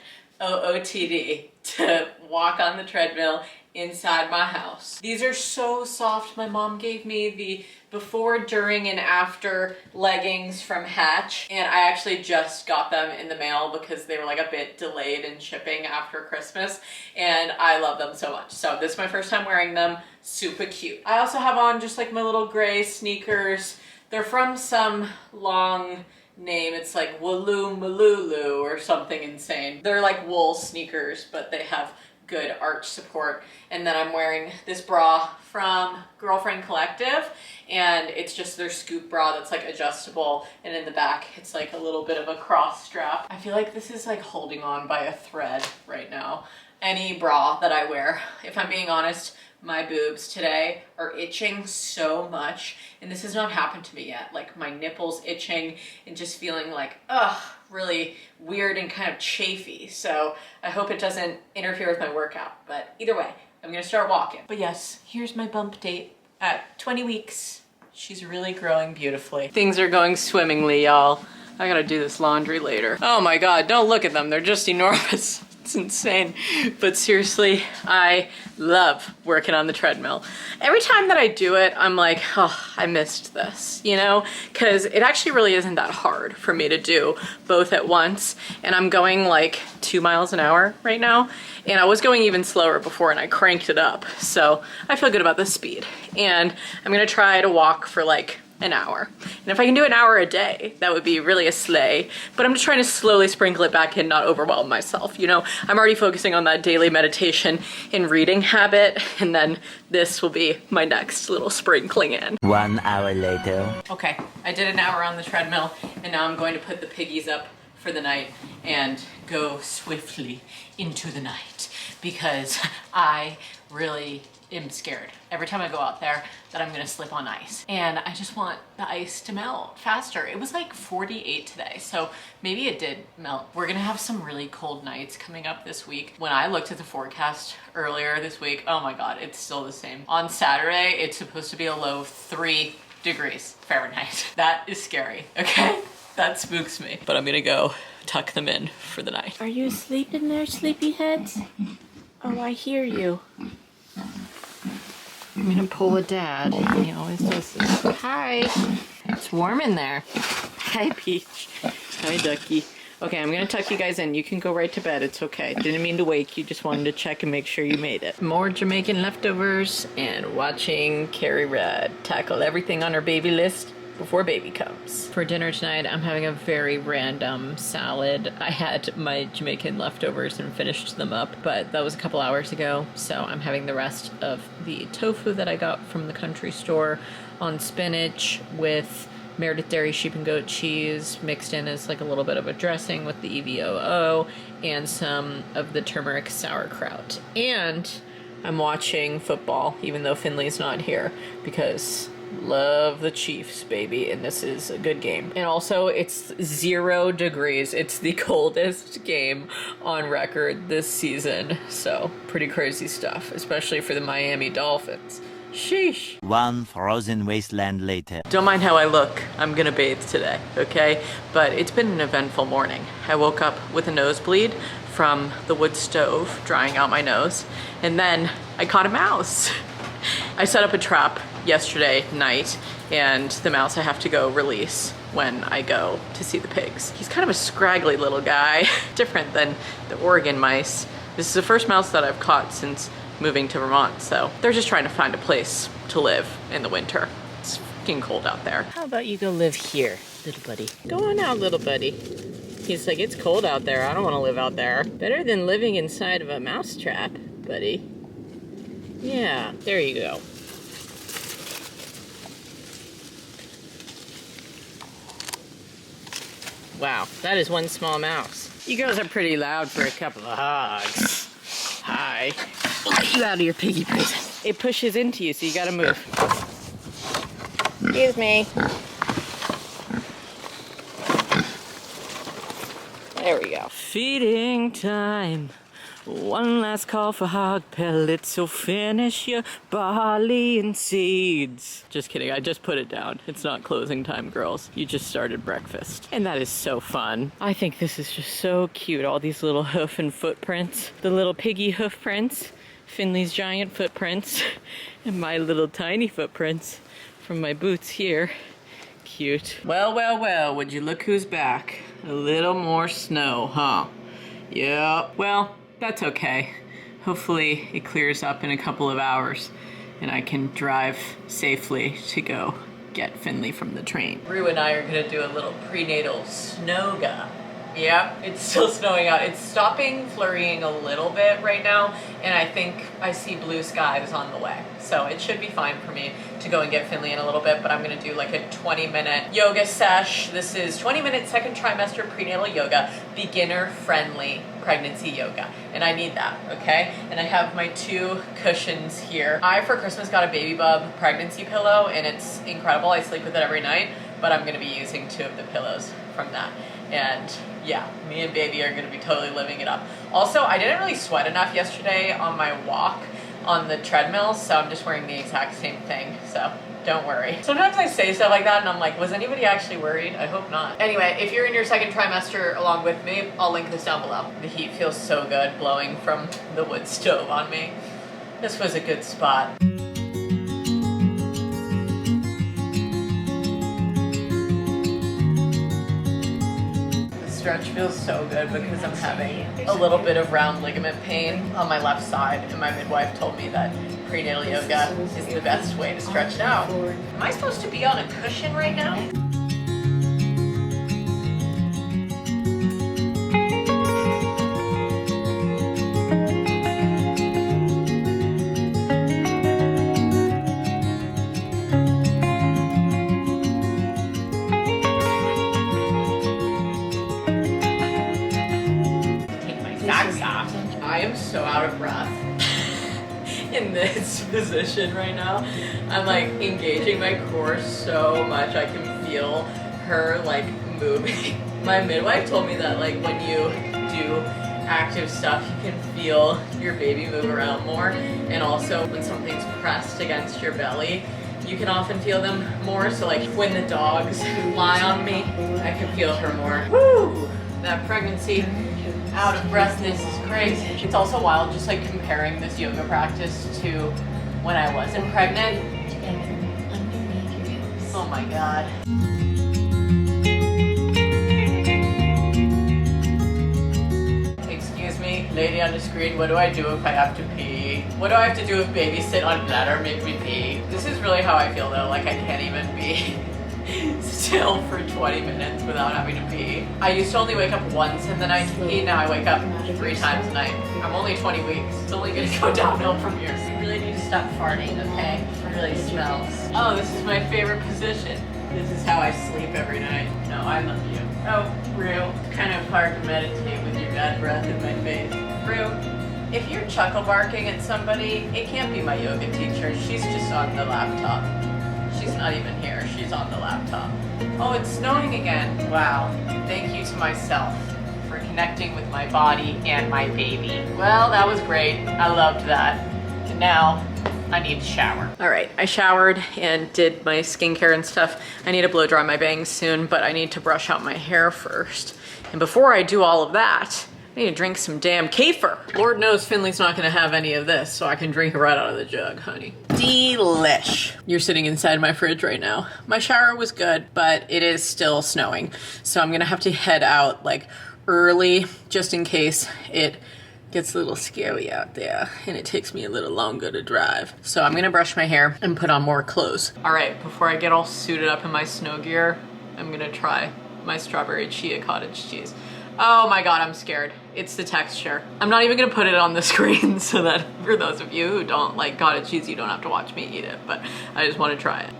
OOTD to walk on the treadmill inside my house. These are so soft. My mom gave me the before, during, and after leggings from Hatch, and I actually just got them in the mail because they were like a bit delayed in shipping after Christmas, and I love them so much. So this is my first time wearing them. Super cute. I also have on just like my little gray sneakers. They're from some long name. It's like Waloo Malulu or something insane. They're like wool sneakers, but they have good arch support. And then I'm wearing this bra from Girlfriend Collective, and it's just their scoop bra that's like adjustable, and in the back it's like a little bit of a cross strap. I feel like this is like holding on by a thread right now. Any bra that I wear, if I'm being honest, my boobs today are itching so much, and this has not happened to me yet. Like my nipples itching and just feeling like, ugh, really weird and kind of chafy. So I hope it doesn't interfere with my workout, but either way, I'm gonna start walking. But yes, here's my bump date at 20 weeks. She's really growing beautifully. Things are going swimmingly, y'all. I gotta do this laundry later. Oh my God, don't look at them. They're just enormous. It's insane. But seriously, I love working on the treadmill. Every time that I do it, I'm like, oh, I missed this, you know? Because it actually really isn't that hard for me to do both at once. And I'm going like 2 miles an hour right now. And I was going even slower before, and I cranked it up. So I feel good about the speed. And I'm gonna try to walk for like an hour. And if I can do an hour a day, that would be really a slay. But I'm just trying to slowly sprinkle it back in, not overwhelm myself. You know, I'm already focusing on that daily meditation and reading habit, and then this will be my next little sprinkling in. 1 hour later. Okay, I did an hour on the treadmill, and now I'm going to put the piggies up for the night and go swiftly into the night, because I really am scared every time I go out there that I'm gonna slip on ice, and I just want the ice to melt faster. It was like 48 today, so maybe it did melt. We're gonna have some really cold nights coming up this week. When I looked at the forecast earlier this week, oh my God, it's still the same. On Saturday, it's supposed to be a low of 3 degrees Fahrenheit. That is scary, okay? That spooks me. But I'm gonna go tuck them in for the night. Are you asleep in there, sleepyheads? Oh, I hear you. I'm gonna pull a dad. He always does this. Hi. It's warm in there. Hi, Peach. Hi, Ducky. Okay, I'm gonna tuck you guys in. You can go right to bed. It's okay. Didn't mean to wake you. Just wanted to check and make sure you made it. More Jamaican leftovers and watching Carrie Red tackle everything on her baby list before baby comes. For dinner tonight, I'm having a very random salad. I had my Jamaican leftovers and finished them up, but that was a couple hours ago, so I'm having the rest of the tofu that I got from the country store on spinach with Meredith dairy sheep and goat cheese mixed in as like a little bit of a dressing with the EVOO and some of the turmeric sauerkraut. And I'm watching football, even though Finley's not here, because love the Chiefs, baby, and this is a good game. And also, it's 0 degrees. It's the coldest game on record this season, so pretty crazy stuff, especially for the Miami Dolphins. Sheesh. 1 frozen wasteland later. Don't mind how I look. I'm gonna bathe today, okay? But it's been an eventful morning. I woke up with a nosebleed from the wood stove, drying out my nose, and then I caught a mouse. I set up a trap yesterday night, and the mouse I have to go release when I go to see the pigs. He's kind of a scraggly little guy, different than the Oregon mice. This is the first mouse that I've caught since moving to Vermont, so they're just trying to find a place to live in the winter. It's freaking cold out there. How about you go live here, little buddy? Go on out, little buddy. He's like, it's cold out there. I don't want to live out there. Better than living inside of a mouse trap, buddy. Yeah, there you go. Wow, that is one small mouse. You girls are pretty loud for a couple of hogs. Hi. Let you out of your piggy prison. It pushes into you, so you gotta move. Excuse me. There we go. Feeding time. One last call for hog pellets, so finish your barley and seeds. Just kidding, I just put it down. It's not closing time, girls. You just started breakfast. And that is so fun. I think this is just so cute, all these little hoof and footprints. The little piggy hoof prints, Finley's giant footprints, and my little tiny footprints from my boots here. Cute. Well, well, well, would you look who's back? A little more snow, huh? Yep. Well, that's okay. Hopefully it clears up in a couple of hours and I can drive safely to go get Finley from the train. Rue and I are gonna do a little prenatal snowga. Yeah, it's still snowing out. It's stopping flurrying a little bit right now, and I think I see blue skies on the way. So it should be fine for me to go and get Finley in a little bit, but I'm gonna do like a 20-minute yoga sesh. This is 20-minute second trimester prenatal yoga, beginner-friendly pregnancy yoga, and I need that, okay? And I have my 2 cushions here. I, for Christmas, got a Baby Bub pregnancy pillow, and it's incredible. I sleep with it every night, but I'm gonna be using 2 of the pillows from that. And yeah, me and baby are gonna be totally living it up. Also, I didn't really sweat enough yesterday on my walk on the treadmill, so I'm just wearing the exact same thing, so don't worry. Sometimes I say stuff like that and I'm like, was anybody actually worried? I hope not. Anyway, if you're in your second trimester along with me, I'll link this down below. The heat feels so good blowing from the wood stove on me. This was a good spot. Stretch feels so good because I'm having a little bit of round ligament pain on my left side, and my midwife told me that prenatal yoga is the best way to stretch it out. Am I supposed to be on a cushion right now? I am so out of breath in this position right now. I'm like engaging my core so much. I can feel her like moving. My midwife told me that like when you do active stuff, you can feel your baby move around more, and also when something's pressed against your belly, you can often feel them more. So like when the dogs lie on me, I can feel her more. Woo! That pregnancy out of breathness is crazy. It's also wild just like comparing this yoga practice to when I wasn't pregnant. Oh my God. Excuse me, lady on the screen, what do I do if I have to pee? What do I have to do if baby sit on bladder make me pee? This is really how I feel though, like I can't even be still for 20 minutes without having to pee. I used to only wake up once in the night to pee, now I wake up 3 times a night. I'm only 20 weeks. It's only gonna go downhill from here. You really need to stop farting, okay? It really smells. Oh, this is my favorite position. This is how I sleep every night. No, I love you. Oh, Rue. It's kind of hard to meditate with your bad breath in my face. Rue, if you're chuckle barking at somebody, it can't be my yoga teacher. She's just on the laptop. She's not even here, she's on the laptop. Oh, it's snowing again. Wow, thank you to myself for connecting with my body and my baby. Well, that was great, I loved that. And now, I need to shower. All right, I showered and did my skincare and stuff. I need to blow dry my bangs soon, but I need to brush out my hair first. And before I do all of that, I need to drink some damn kefir. Lord knows Finley's not gonna have any of this, so I can drink it right out of the jug, honey. Delish. You're sitting inside my fridge right now. My shower was good, but it is still snowing. So I'm gonna have to head out like early just in case it gets a little scary out there and it takes me a little longer to drive. So I'm gonna brush my hair and put on more clothes. All right, before I get all suited up in my snow gear, I'm gonna try my strawberry chia cottage cheese. Oh my God, I'm scared. It's the texture. I'm not even gonna put it on the screen so that for those of you who don't like cottage cheese, you don't have to watch me eat it, but I just wanna try it.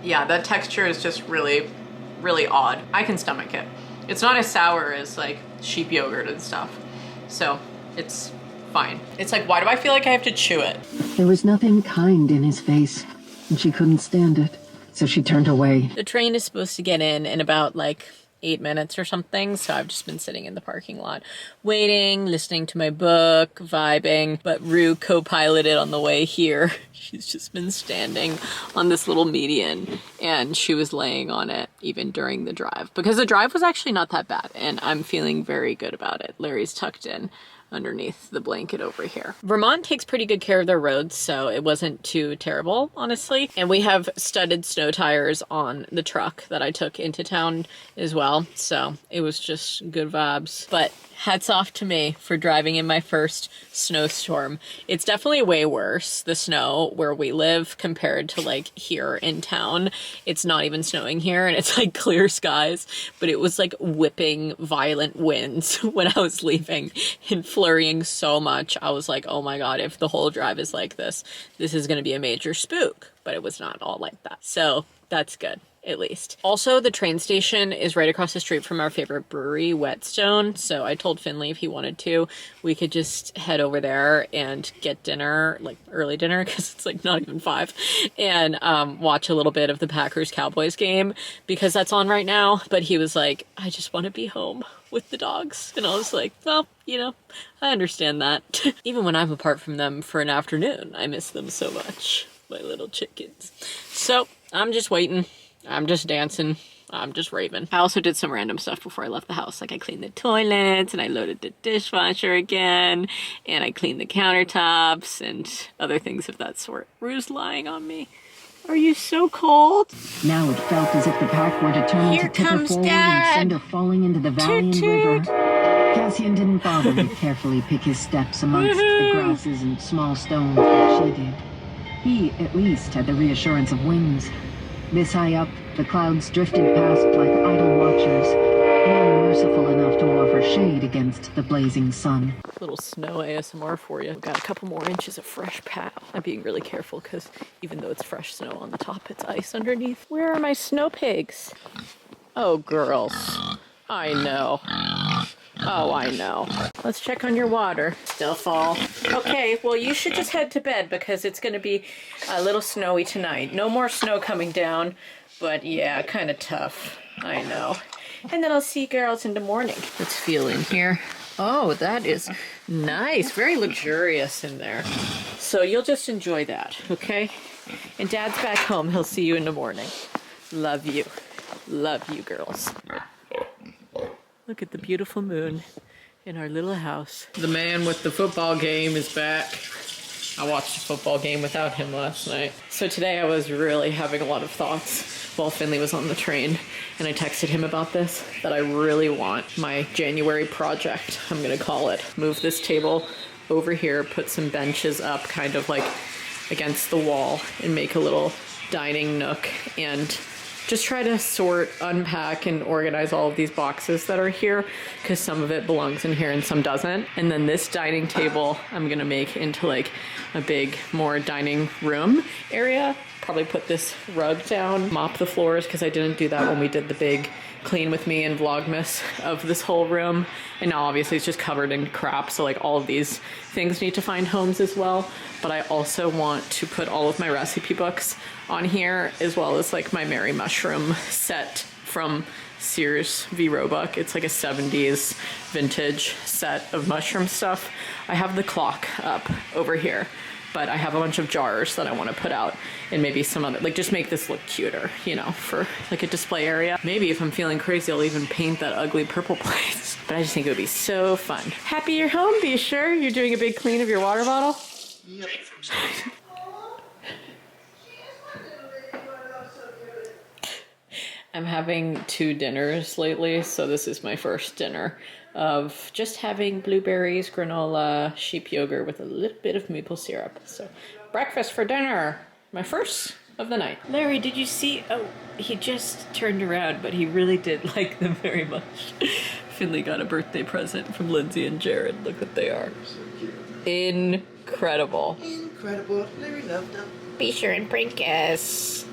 Yeah, that texture is just really, really odd. I can stomach it. It's not as sour as like sheep yogurt and stuff. So it's fine. It's like, why do I feel like I have to chew it? There was nothing kind in his face, and she couldn't stand it, so she turned away. The train is supposed to get in about like 8 minutes or something, so I've just been sitting in the parking lot waiting, listening to my book, vibing, but Rue co-piloted on the way here. She's just been standing on this little median and she was laying on it even during the drive because the drive was actually not that bad and I'm feeling very good about it. Larry's tucked in underneath the blanket over here. Vermont takes pretty good care of their roads, so it wasn't too terrible, honestly. And we have studded snow tires on the truck that I took into town as well, so it was just good vibes. But hats off to me for driving in my first snowstorm. It's definitely way worse, the snow where we live compared to like here in town. It's not even snowing here and it's like clear skies, but it was like whipping violent winds when I was leaving and flurrying so much. I was like, oh my God, if the whole drive is like this, this is gonna be a major spook, but it was not all like that. So that's good. At least. Also, the train station is right across the street from our favorite brewery, Whetstone. So I told Finley if he wanted to, we could just head over there and get dinner, like early dinner, because it's like not even 5, and watch a little bit of the Packers-Cowboys game because that's on right now. But he was like, I just want to be home with the dogs. And I was like, well, you know, I understand that. Even when I'm apart from them for an afternoon, I miss them so much, my little chickens. So I'm just waiting. I'm just dancing. I'm just raving. I also did some random stuff before I left the house. Like I cleaned the toilets and I loaded the dishwasher again and I cleaned the countertops and other things of that sort. Rue's lying on me. Are you so cold? Now it felt as if the pack were determined Here to tip her comes forward Dad. and send her falling into the valley Toot and river. toot. Cassian didn't bother to carefully pick his steps amongst the grasses and small stones like she did. He, at least, had the reassurance of wings. This high up, the clouds drifted past like idle watchers, none merciful enough to offer shade against the blazing sun. Little snow ASMR for you. We've got a couple more inches of fresh pow. I'm being really careful because even though it's fresh snow on the top, it's ice underneath. Where are my snow pigs? Oh, girls. I know. Oh, I know. Let's check on your water. Still fall. Okay, well, you should just head to bed because it's going to be a little snowy tonight. No more snow coming down, but yeah, kind of tough. I know. And then I'll see you girls in the morning. Let's feel in here. Oh, that is nice. Very luxurious in there. So you'll just enjoy that, okay? And Dad's back home. He'll see you in the morning. Love you. Love you, girls. Look at the beautiful moon in our little house. The man with the football game is back. I watched a football game without him last night. So today I was really having a lot of thoughts while Finley was on the train. And I texted him about this, that I really want my January project, I'm gonna call it. Move this table over here, put some benches up kind of like against the wall and make a little dining nook and just try to sort, unpack, and organize all of these boxes that are here because some of it belongs in here and some doesn't. And then this dining table I'm gonna make into like a big, more dining room area. Probably put this rug down, mop the floors because I didn't do that when we did the big clean with me and vlogmas of this whole room. And now obviously it's just covered in crap, so like all of these things need to find homes as well. But I also want to put all of my recipe books on here, as well as like my Mary Mushroom set from Sears v. Roebuck. It's like a 70s vintage set of mushroom stuff. I have the clock up over here but I have a bunch of jars that I want to put out and maybe some other, like just make this look cuter, you know, for like a display area. Maybe if I'm feeling crazy, I'll even paint that ugly purple place. But I just think it would be so fun. Happy you're home, be sure you're doing a big clean of your water bottle? Yep. I'm having 2 dinners lately, so this is my first dinner of just having blueberries, granola, sheep yogurt with a little bit of maple syrup. So breakfast for dinner, my first of the night. Larry, did you see? Oh, he just turned around, but he really did like them very much. Finley got a birthday present from Lindsay and Jared. Look what they are. Incredible. Incredible. Larry loved them. Be sure and prank us.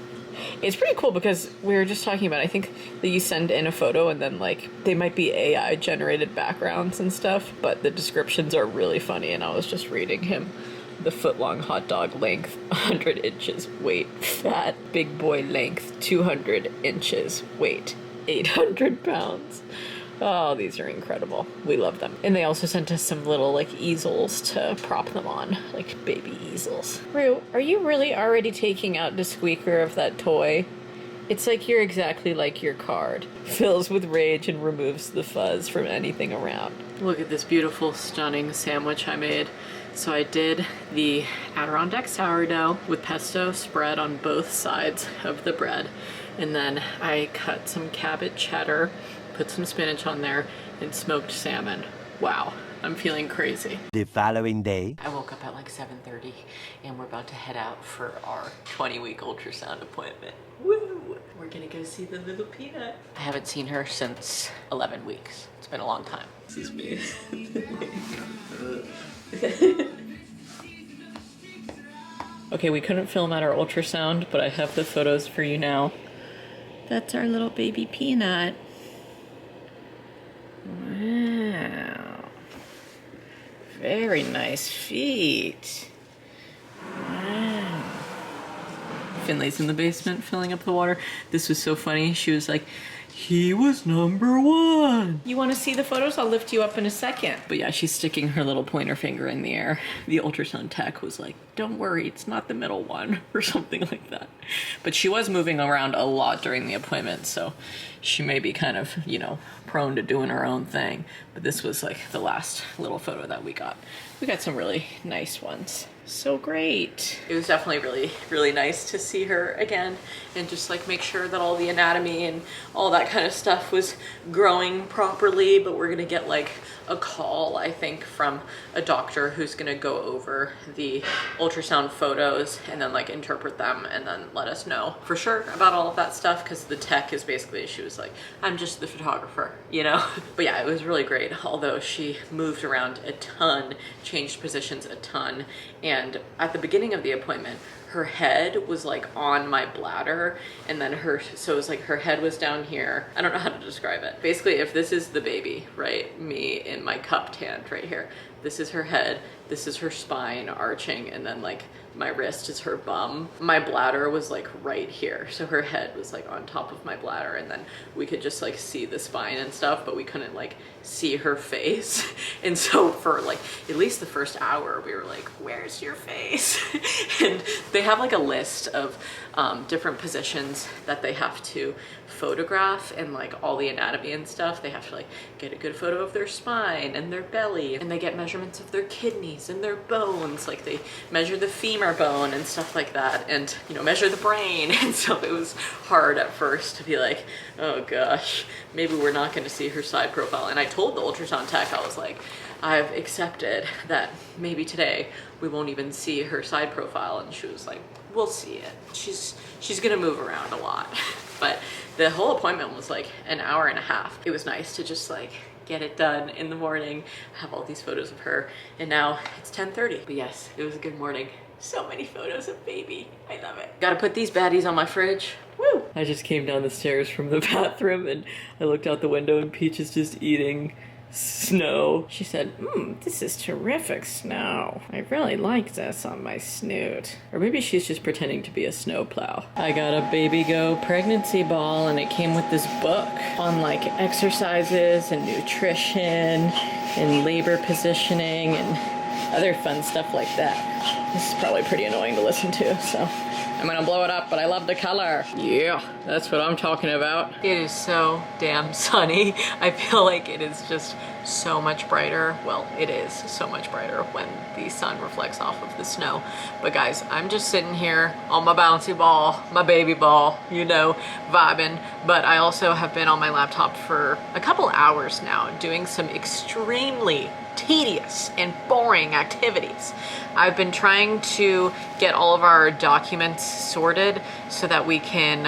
It's pretty cool because we were just talking about, I think that you send in a photo and then like they might be AI generated backgrounds and stuff, but the descriptions are really funny. And I was just reading him. The foot-long hot dog length, 100 inches, weight, fat, big boy length, 200 inches, weight, 800 pounds. Oh, these are incredible. We love them. And they also sent us some little like easels to prop them on, like baby easels. Rue, are you really already taking out the squeaker of that toy? It's like you're exactly like your card. Fills with rage and removes the fuzz from anything around. Look at this beautiful, stunning sandwich I made. So I did the Adirondack sourdough with pesto spread on both sides of the bread. And then I cut some cabbage cheddar, put some spinach on there, and smoked salmon. Wow, I'm feeling crazy. The following day, I woke up at like 7:30 and we're about to head out for our 20-week ultrasound appointment. Woo! We're gonna go see the little peanut. I haven't seen her since 11 weeks. It's been a long time. This is me. Okay, we couldn't film at our ultrasound, but I have the photos for you now. That's our little baby peanut. Wow. Very nice feet. Wow. Finley's in the basement filling up the water. This was so funny. She was like, he was #1. You want to see the photos? I'll lift you up in a second. But yeah, she's sticking her little pointer finger in the air. The ultrasound tech was like, don't worry, it's not the middle one, or something like that. But she was moving around a lot during the appointment, so she may be kind of, you know, prone to doing her own thing. But this was like the last little photo that we got. We got some really nice ones. So great. It was definitely really, really nice to see her again and just like make sure that all the anatomy and all that kind of stuff was growing properly. But we're gonna get like a call, I think, from a doctor who's gonna go over the ultrasound photos and then like interpret them and then let us know for sure about all of that stuff, because the tech is basically, she was like, I'm just the photographer, you know? But yeah, it was really great, although she moved around a ton, changed positions a ton, and at the beginning of the appointment, her head was like on my bladder, and then so it was like her head was down here. I don't know how to describe it. Basically, if this is the baby, right? Me in my cupped hand right here. This is her head, this is her spine arching, and then like my wrist is her bum. My bladder was like right here. So her head was like on top of my bladder, and then we could just like see the spine and stuff, but we couldn't like see her face. And so for like at least the first hour, we were like, where's your face? And they have like a list of different positions that they have to photograph, and like all the anatomy and stuff. They have to like get a good photo of their spine and their belly, and they get measurements of their kidneys and their bones. Like they measure the femur bone and stuff like that, and you know, measure the brain. And so it was hard at first to be like, oh gosh, maybe we're not going to see her side profile. And I told the ultrasound tech, I was like, I've accepted that maybe today we won't even see her side profile. And she was like, we'll see it. She's gonna move around a lot. But the whole appointment was like an hour and a half. It was nice to just like get it done in the morning, have all these photos of her, and now it's 10:30. But yes, it was a good morning. So many photos of baby. I love it. Gotta put these baddies on my fridge. Woo! I just came down the stairs from the bathroom and I looked out the window and Peach is just eating snow. She said, this is terrific snow. I really like this on my snoot. Or maybe she's just pretending to be a snowplow. I got a Baby Go pregnancy ball, and it came with this book on like exercises and nutrition and labor positioning and other fun stuff like that. This is probably pretty annoying to listen to, so I'm gonna blow it up, but I love the color. Yeah, that's what I'm talking about. It is so damn sunny. I feel like it is just so much brighter. Well, it is so much brighter when the sun reflects off of the snow. But guys, I'm just sitting here on my bouncy ball, my baby ball, you know, vibing. But I also have been on my laptop for a couple hours now doing some extremely tedious and boring activities. I've been trying to get all of our documents sorted so that we can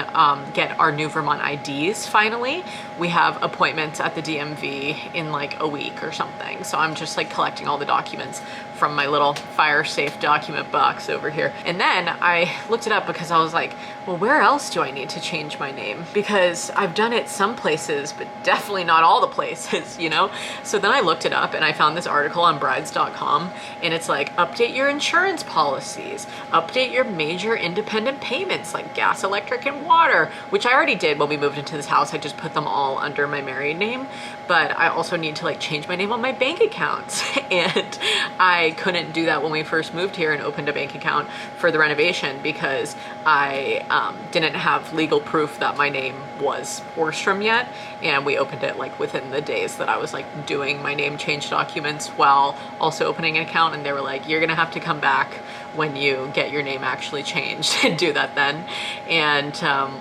get our new Vermont IDs finally. We have appointments at the DMV in like a week or something. So I'm just like collecting all the documents from my little fire safe document box over here. And then I looked it up because I was like, well, where else do I need to change my name? Because I've done it some places, but definitely not all the places, you know? So then I looked it up and I found this article on brides.com, and it's like, update your insurance policies, update your major independent payments like gas, electric, and water, which I already did when we moved into this house. I just put them all under my married name, but I also need to like change my name on my bank accounts. And I couldn't do that when we first moved here and opened a bank account for the renovation because I didn't have legal proof that my name was Orstrom yet. And we opened it like within the days that I was like doing my name change documents while also opening an account. And they were like, you're gonna have to come back when you get your name actually changed and do that then. And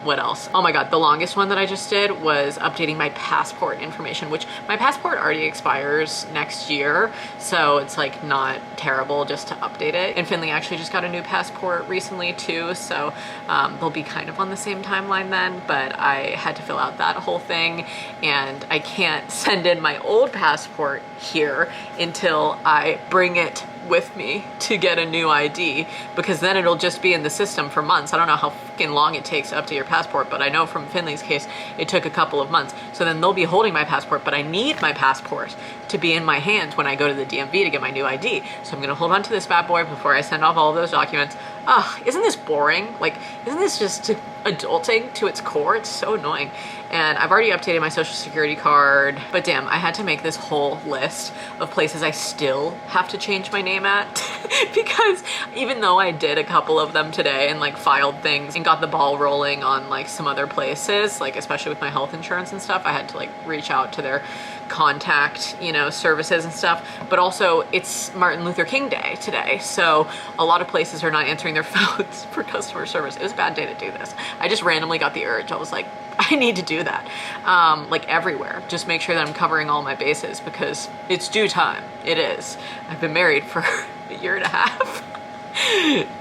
what else? Oh my God, the longest one that I just did was updating my passport information, which my passport already expires next year. So it's like not terrible just to update it. And Finley actually just got a new passport recently too. So they'll be kind of on the same timeline then, but I had to fill out that whole thing. And I can't send in my old passport here until I bring it with me to get a new ID, because then it'll just be in the system for months. I don't know how fucking long it takes to update your passport, but I know from Finley's case, it took a couple of months. So then they'll be holding my passport, but I need my passport to be in my hands when I go to the DMV to get my new ID. So I'm gonna hold on to this bad boy before I send off all of those documents. Ugh, isn't this boring? Like, isn't this just adulting to its core? It's so annoying. And I've already updated my social security card, but damn, I had to make this whole list of places I still have to change my name at because even though I did a couple of them today and like filed things and got the ball rolling on like some other places, like especially with my health insurance and stuff, I had to like reach out to their contact, you know, services and stuff. But also it's Martin Luther King Day today, so a lot of places are not answering their phones for customer service. It was a bad day to do this. I just randomly got the urge. I was like, I need to do that. Like everywhere, just make sure that I'm covering all my bases because it's due time. It is. I've been married for a year and a half.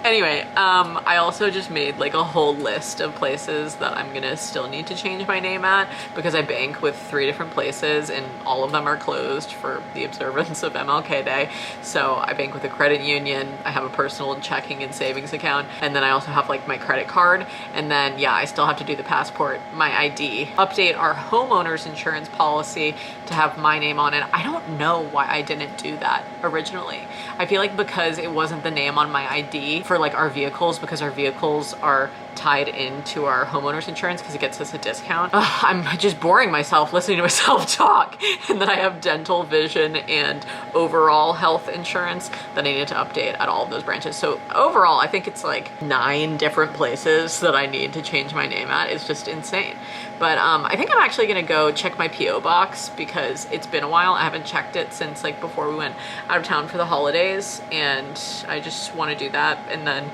Anyway, I also just made like a whole list of places that I'm gonna still need to change my name at because I bank with 3 different places and all of them are closed for the observance of MLK Day. So I bank with a credit union, I have a personal checking and savings account, and then I also have like my credit card, and then yeah, I still have to do the passport, my ID, update our homeowner's insurance policy to have my name on it. I don't know why I didn't do that originally. I feel like because it wasn't the name on my ID for like our vehicles, because our vehicles are tied into our homeowner's insurance because it gets us a discount. I'm just boring myself listening to myself talk. And then I have dental, vision, and overall health insurance that I needed to update at all of those branches. So overall, I think it's like 9 different places that I need to change my name at. It's just insane. But I think I'm actually gonna go check my PO box because it's been a while. I haven't checked it since like before we went out of town for the holidays, and I just wanna do that and then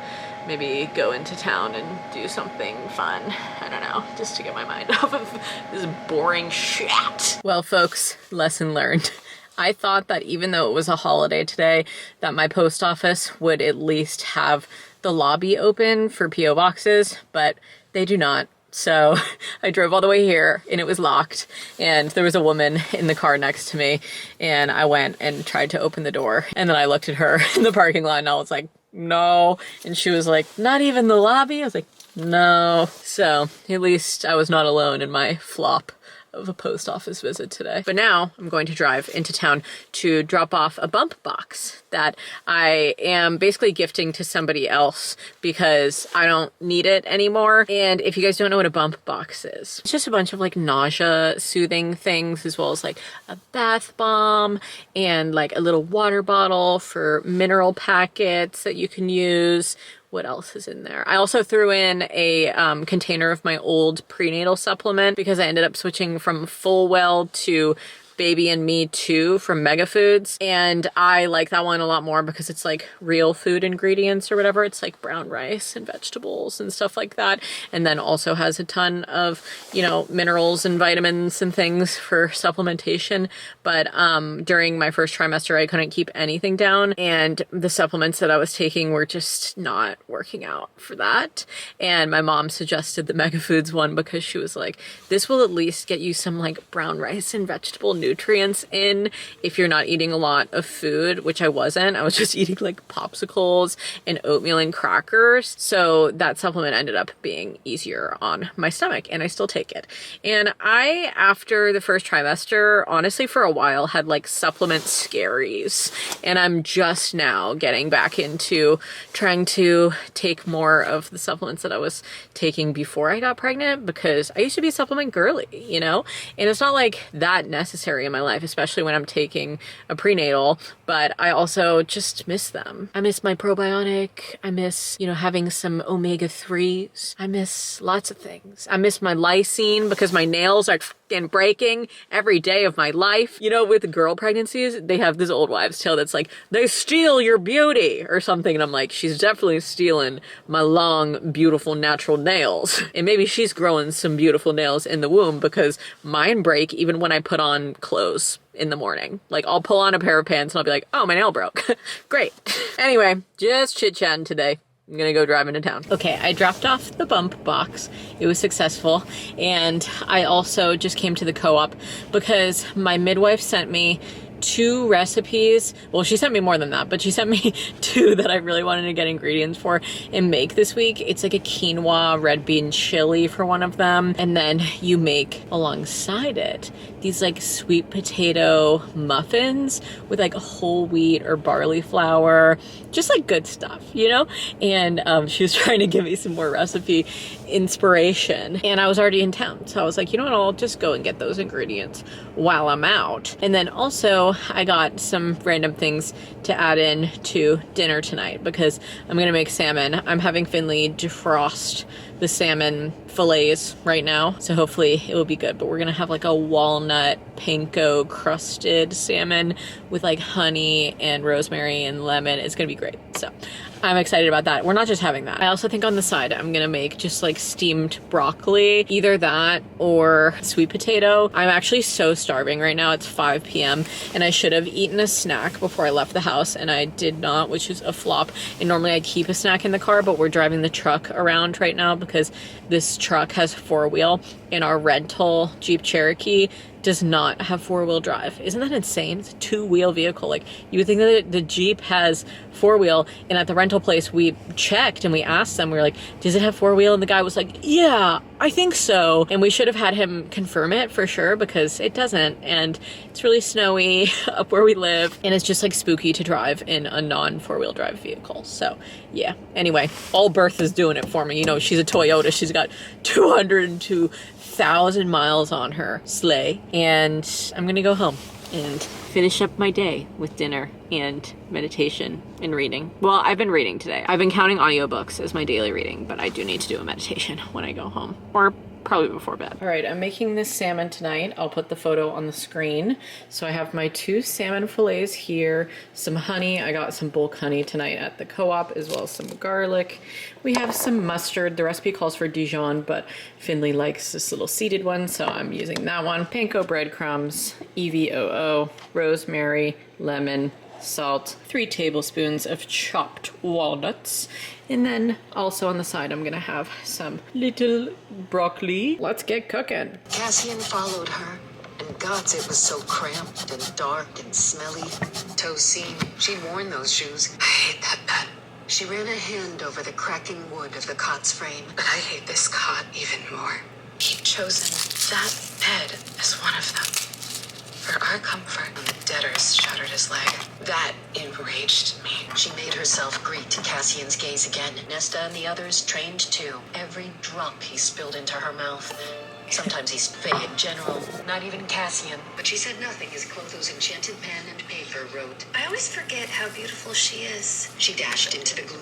maybe go into town and do something fun. I don't know, just to get my mind off of this boring shit. Well, folks, lesson learned. I thought that even though it was a holiday today, that my post office would at least have the lobby open for PO boxes, but they do not. So I drove all the way here and it was locked, and there was a woman in the car next to me, and I went and tried to open the door, and then I looked at her in the parking lot and I was like, no. And she was like, not even the lobby? I was like, no. So at least I was not alone in my flop of a post office visit today. But now I'm going to drive into town to drop off a bump box that I am basically gifting to somebody else because I don't need it anymore. And if you guys don't know what a bump box is, it's just a bunch of like nausea soothing things, as well as like a bath bomb and like a little water bottle for mineral packets that you can use. What else is in there? I also threw in a container of my old prenatal supplement because I ended up switching from Full Well to Baby and Me Too from Mega Foods, and I like that one a lot more because it's like real food ingredients or whatever. It's like brown rice and vegetables and stuff like that, and then also has a ton of, you know, minerals and vitamins and things for supplementation. But during my first trimester I couldn't keep anything down, and the supplements that I was taking were just not working out for that. And my mom suggested the Mega Foods one because she was like, this will at least get you some like brown rice and vegetable nutrients in if you're not eating a lot of food, which I wasn't. I was just eating like popsicles and oatmeal and crackers. So that supplement ended up being easier on my stomach, and I still take it. And I, after the first trimester, honestly for a while had like supplement scaries, and I'm just now getting back into trying to take more of the supplements that I was taking before I got pregnant, because I used to be supplement girly, you know, and it's not like that necessary in my life, especially when I'm taking a prenatal, but I also just miss them. I miss my probiotic. I miss, you know, having some omega-3s. I miss lots of things. I miss my lysine because my nails are fucking breaking every day of my life. You know, with girl pregnancies, they have this old wives' tale that's like, they steal your beauty or something. And I'm like, she's definitely stealing my long, beautiful, natural nails. And maybe she's growing some beautiful nails in the womb, because mine break even when I put on clothes in the morning. Like, I'll pull on a pair of pants and I'll be like, oh, my nail broke. Great. Anyway, just chit-chatting today. I'm gonna go drive into town. Okay, I dropped off the bump box. It was successful. And I also just came to the co-op because my midwife sent me 2 recipes. Well, she sent me more than that, but she sent me 2 that I really wanted to get ingredients for and make this week. It's like a quinoa red bean chili for one of them. And then you make alongside it these like sweet potato muffins with like whole wheat or barley flour, just like good stuff, you know? And she was trying to give me some more recipe inspiration, and I was already in town. So I was like, you know what, I'll just go and get those ingredients while I'm out. And then also I got some random things to add in to dinner tonight because I'm gonna make salmon. I'm having Finley defrost the salmon fillets right now, so hopefully it will be good. But we're gonna have like a walnut panko crusted salmon with like honey and rosemary and lemon. It's gonna be great. So I'm excited about that. We're not just having that. I also think on the side I'm gonna make just like steamed broccoli, either that or sweet potato. I'm actually so starving right now. It's 5 p.m. and I should have eaten a snack before I left the house, and I did not, which is a flop. And normally I keep a snack in the car, but we're driving the truck around right now because this truck has 4-wheel and our rental Jeep Cherokee does not have 4-wheel drive. Isn't that insane? It's a 2-wheel vehicle. Like, you would think that the Jeep has 4-wheel, and at the rental place we checked and we asked them, we were like, does it have 4-wheel? And the guy was like, yeah, I think so. And we should have had him confirm it for sure, because it doesn't. And it's really snowy up where we live, and it's just like spooky to drive in a non 4-wheel drive vehicle. So yeah, anyway, all Bertha's doing it for me. You know, she's a Toyota. She's got 202,000 miles on her sleigh, and I'm gonna go home and finish up my day with dinner and meditation and reading. Well, I've been reading today. I've been counting audiobooks as my daily reading, but I do need to do a meditation when I go home, or probably before bed. All right, I'm making this salmon tonight. I'll put the photo on the screen. So I have my 2 salmon fillets here, some honey. I got some bulk honey tonight at the co-op, as well as some garlic. We have some mustard. The recipe calls for Dijon, but Finley likes this little seeded one, so I'm using that one. Panko breadcrumbs, EVOO, rosemary, lemon, salt, 3 tablespoons of chopped walnuts, and then also on the side I'm gonna have some little broccoli. Let's get cooking. Cassian followed her, and gods, it was so cramped and dark and smelly. Toe seam, she'd worn those shoes. I hate that bed. She ran a hand over the cracking wood of the cot's frame, but I hate this cot even more. He'd chosen that bed as one of them. For our comfort, when the debtors shattered his leg. That enraged me. She made herself greet Cassian's gaze again. Nesta and the others trained too. Every drop he spilled into her mouth. Sometimes he's fey in general, not even Cassian. But she said nothing as Clotho's enchanted pen and paper wrote. I always forget how beautiful she is. She dashed into the gloom.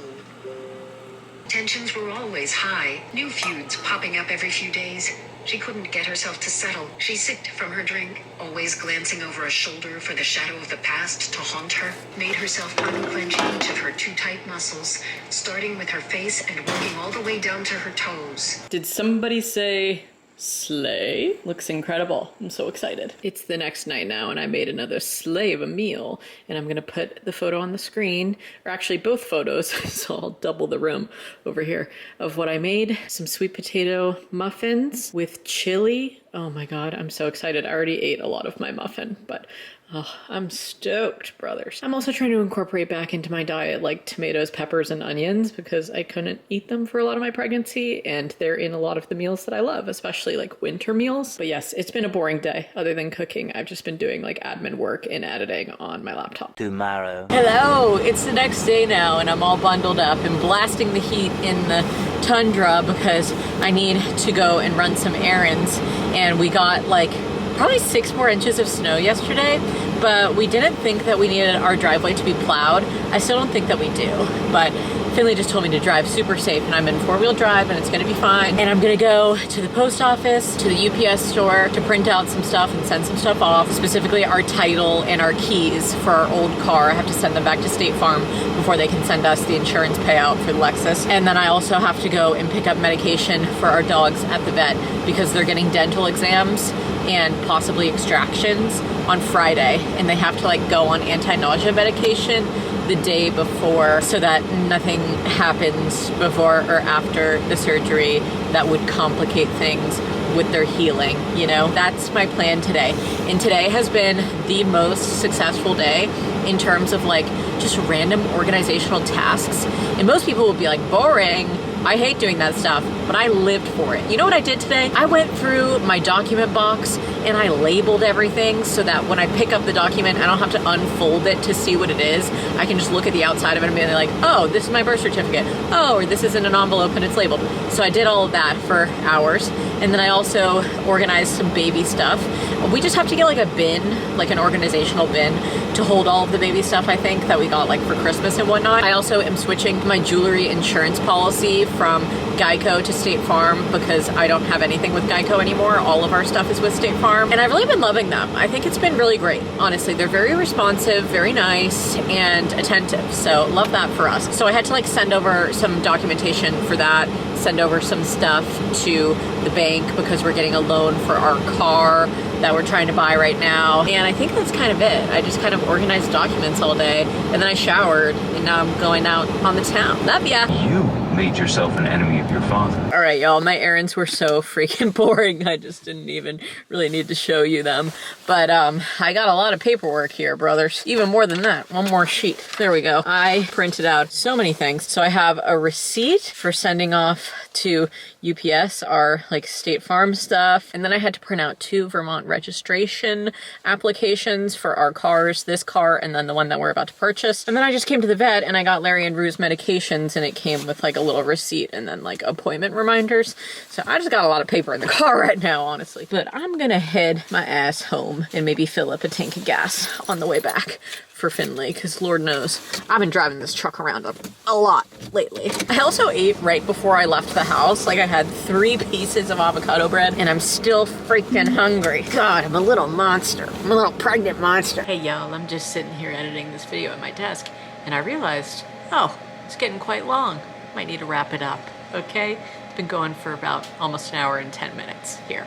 Tensions were always high, new feuds popping up every few days. She couldn't get herself to settle. She sipped from her drink, always glancing over a shoulder for the shadow of the past to haunt her. Made herself unclench each of her too tight muscles, starting with her face and working all the way down to her toes. Did somebody say slay? Looks incredible. I'm so excited. It's the next night now and I made another slay of a meal and I'm gonna put the photo on the screen, or actually both photos, so I'll double the room over here, of what I made. Some sweet potato muffins with chili. Oh my God, I'm so excited. I already ate a lot of my muffin, but oh, I'm stoked, brothers. I'm also trying to incorporate back into my diet like tomatoes, peppers, and onions because I couldn't eat them for a lot of my pregnancy and they're in a lot of the meals that I love, especially like winter meals. But yes, it's been a boring day other than cooking. I've just been doing like admin work and editing on my laptop. Tomorrow. Hello, it's the next day now and I'm all bundled up and blasting the heat in the tundra because I need to go and run some errands. And we got like probably 6 more inches of snow yesterday, but we didn't think that we needed our driveway to be plowed. I still don't think that we do, but Finley just told me to drive super safe and I'm in 4-wheel drive and it's gonna be fine. And I'm gonna go to the post office, to the UPS store to print out some stuff and send some stuff off, specifically our title and our keys for our old car. I have to send them back to State Farm before they can send us the insurance payout for the Lexus. And then I also have to go and pick up medication for our dogs at the vet because they're getting dental exams and possibly extractions on Friday, and they have to like go on anti-nausea medication the day before so that nothing happens before or after the surgery that would complicate things with their healing, you know? That's my plan today. And today has been the most successful day in terms of like just random organizational tasks. And most people will be like, boring. I hate doing that stuff, but I lived for it. You know what I did today? I went through my document box and I labeled everything so that when I pick up the document, I don't have to unfold it to see what it is. I can just look at the outside of it and be like, oh, this is my birth certificate. Oh, or this is in an envelope and it's labeled. So I did all of that for hours. And then I also organized some baby stuff. We just have to get like a bin, like an organizational bin to hold all of the baby stuff, I think, that we got like for Christmas and whatnot. I also am switching my jewelry insurance policy from Geico to State Farm because I don't have anything with Geico anymore. All of our stuff is with State Farm and I've really been loving them. I think it's been really great. Honestly, they're very responsive, very nice and attentive. So love that for us. So I had to like send over some documentation for that, send over some stuff to the bank because we're getting a loan for our car that we're trying to buy right now. And I think that's kind of it. I just kind of organized documents all day and then I showered and now I'm going out on the town. Love ya. You made yourself an enemy of your father. All right, y'all, my errands were so freaking boring. I just didn't even really need to show you them. But I got a lot of paperwork here, brothers. Even more than that, one more sheet. There we go. I printed out so many things. So I have a receipt for sending off to UPS our like State Farm stuff. And then I had to print out 2 Vermont registration applications for our cars, this car and then the one that we're about to purchase. And then I just came to the vet and I got Larry and Rue's medications and it came with like a little receipt and then like appointment reminders. So I just got a lot of paper in the car right now, honestly. But I'm gonna head my ass home and maybe fill up a tank of gas on the way back for Finley, because Lord knows I've been driving this truck around a lot lately. I also ate right before I left the house. Like I had 3 pieces of avocado bread and I'm still freaking hungry. God, I'm a little monster. I'm a little pregnant monster. Hey y'all, I'm just sitting here editing this video at my desk and I realized, oh, it's getting quite long. Might need to wrap it up, okay? It's been going for about almost an hour and 10 minutes here.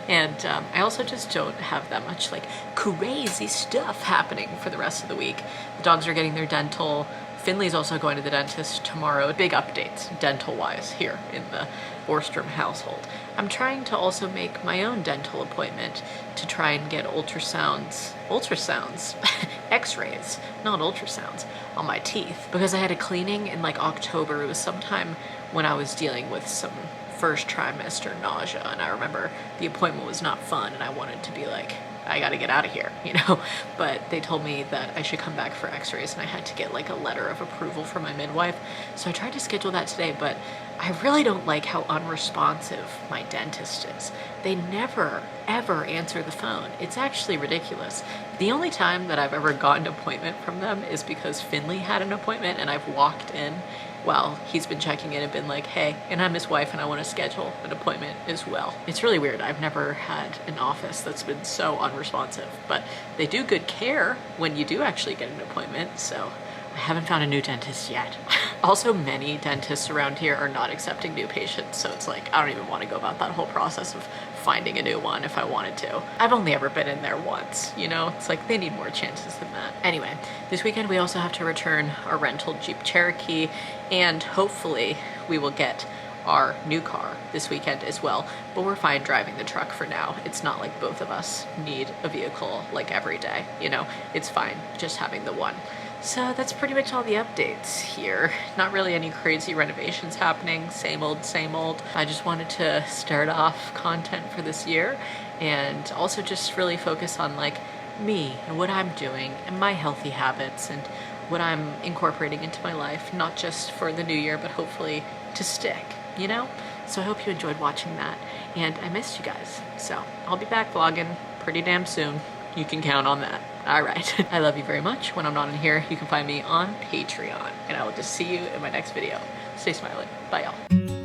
And I also just don't have that much like crazy stuff happening for the rest of the week. The dogs are getting their dental. Finley's also going to the dentist tomorrow. Big updates dental-wise here in the Borstrom household. I'm trying to also make my own dental appointment to try and get ultrasounds, x-rays, not ultrasounds, on my teeth because I had a cleaning in like October. It was sometime when I was dealing with some first trimester nausea, and I remember the appointment was not fun and I wanted to be like, I gotta get out of here, you know? But they told me that I should come back for x-rays and I had to get like a letter of approval from my midwife. So I tried to schedule that today, but I really don't like how unresponsive my dentist is. They never, ever answer the phone. It's actually ridiculous. The only time that I've ever gotten an appointment from them is because Finley had an appointment and I've walked in while he's been checking in and been like, hey, and I'm his wife and I want to schedule an appointment as well. It's really weird. I've never had an office that's been so unresponsive, but they do good care when you do actually get an appointment, so I haven't found a new dentist yet. Also, many dentists around here are not accepting new patients, so it's like, I don't even want to go about that whole process of finding a new one if I wanted to. I've only ever been in there once, you know? It's like they need more chances than that. Anyway, this weekend we also have to return our rental Jeep Cherokee, and hopefully we will get our new car this weekend as well, but we're fine driving the truck for now. It's not like both of us need a vehicle like every day, you know? It's fine just having the one. So that's pretty much all the updates here. Not really any crazy renovations happening, same old, same old. I just wanted to start off content for this year and also just really focus on like me and what I'm doing and my healthy habits and what I'm incorporating into my life, not just for the new year, but hopefully to stick, you know? So I hope you enjoyed watching that, and I missed you guys. So I'll be back vlogging pretty damn soon. You can count on that. All right. I love you very much. When I'm not in here, you can find me on Patreon, and I will just see you in my next video. Stay smiling. Bye, y'all.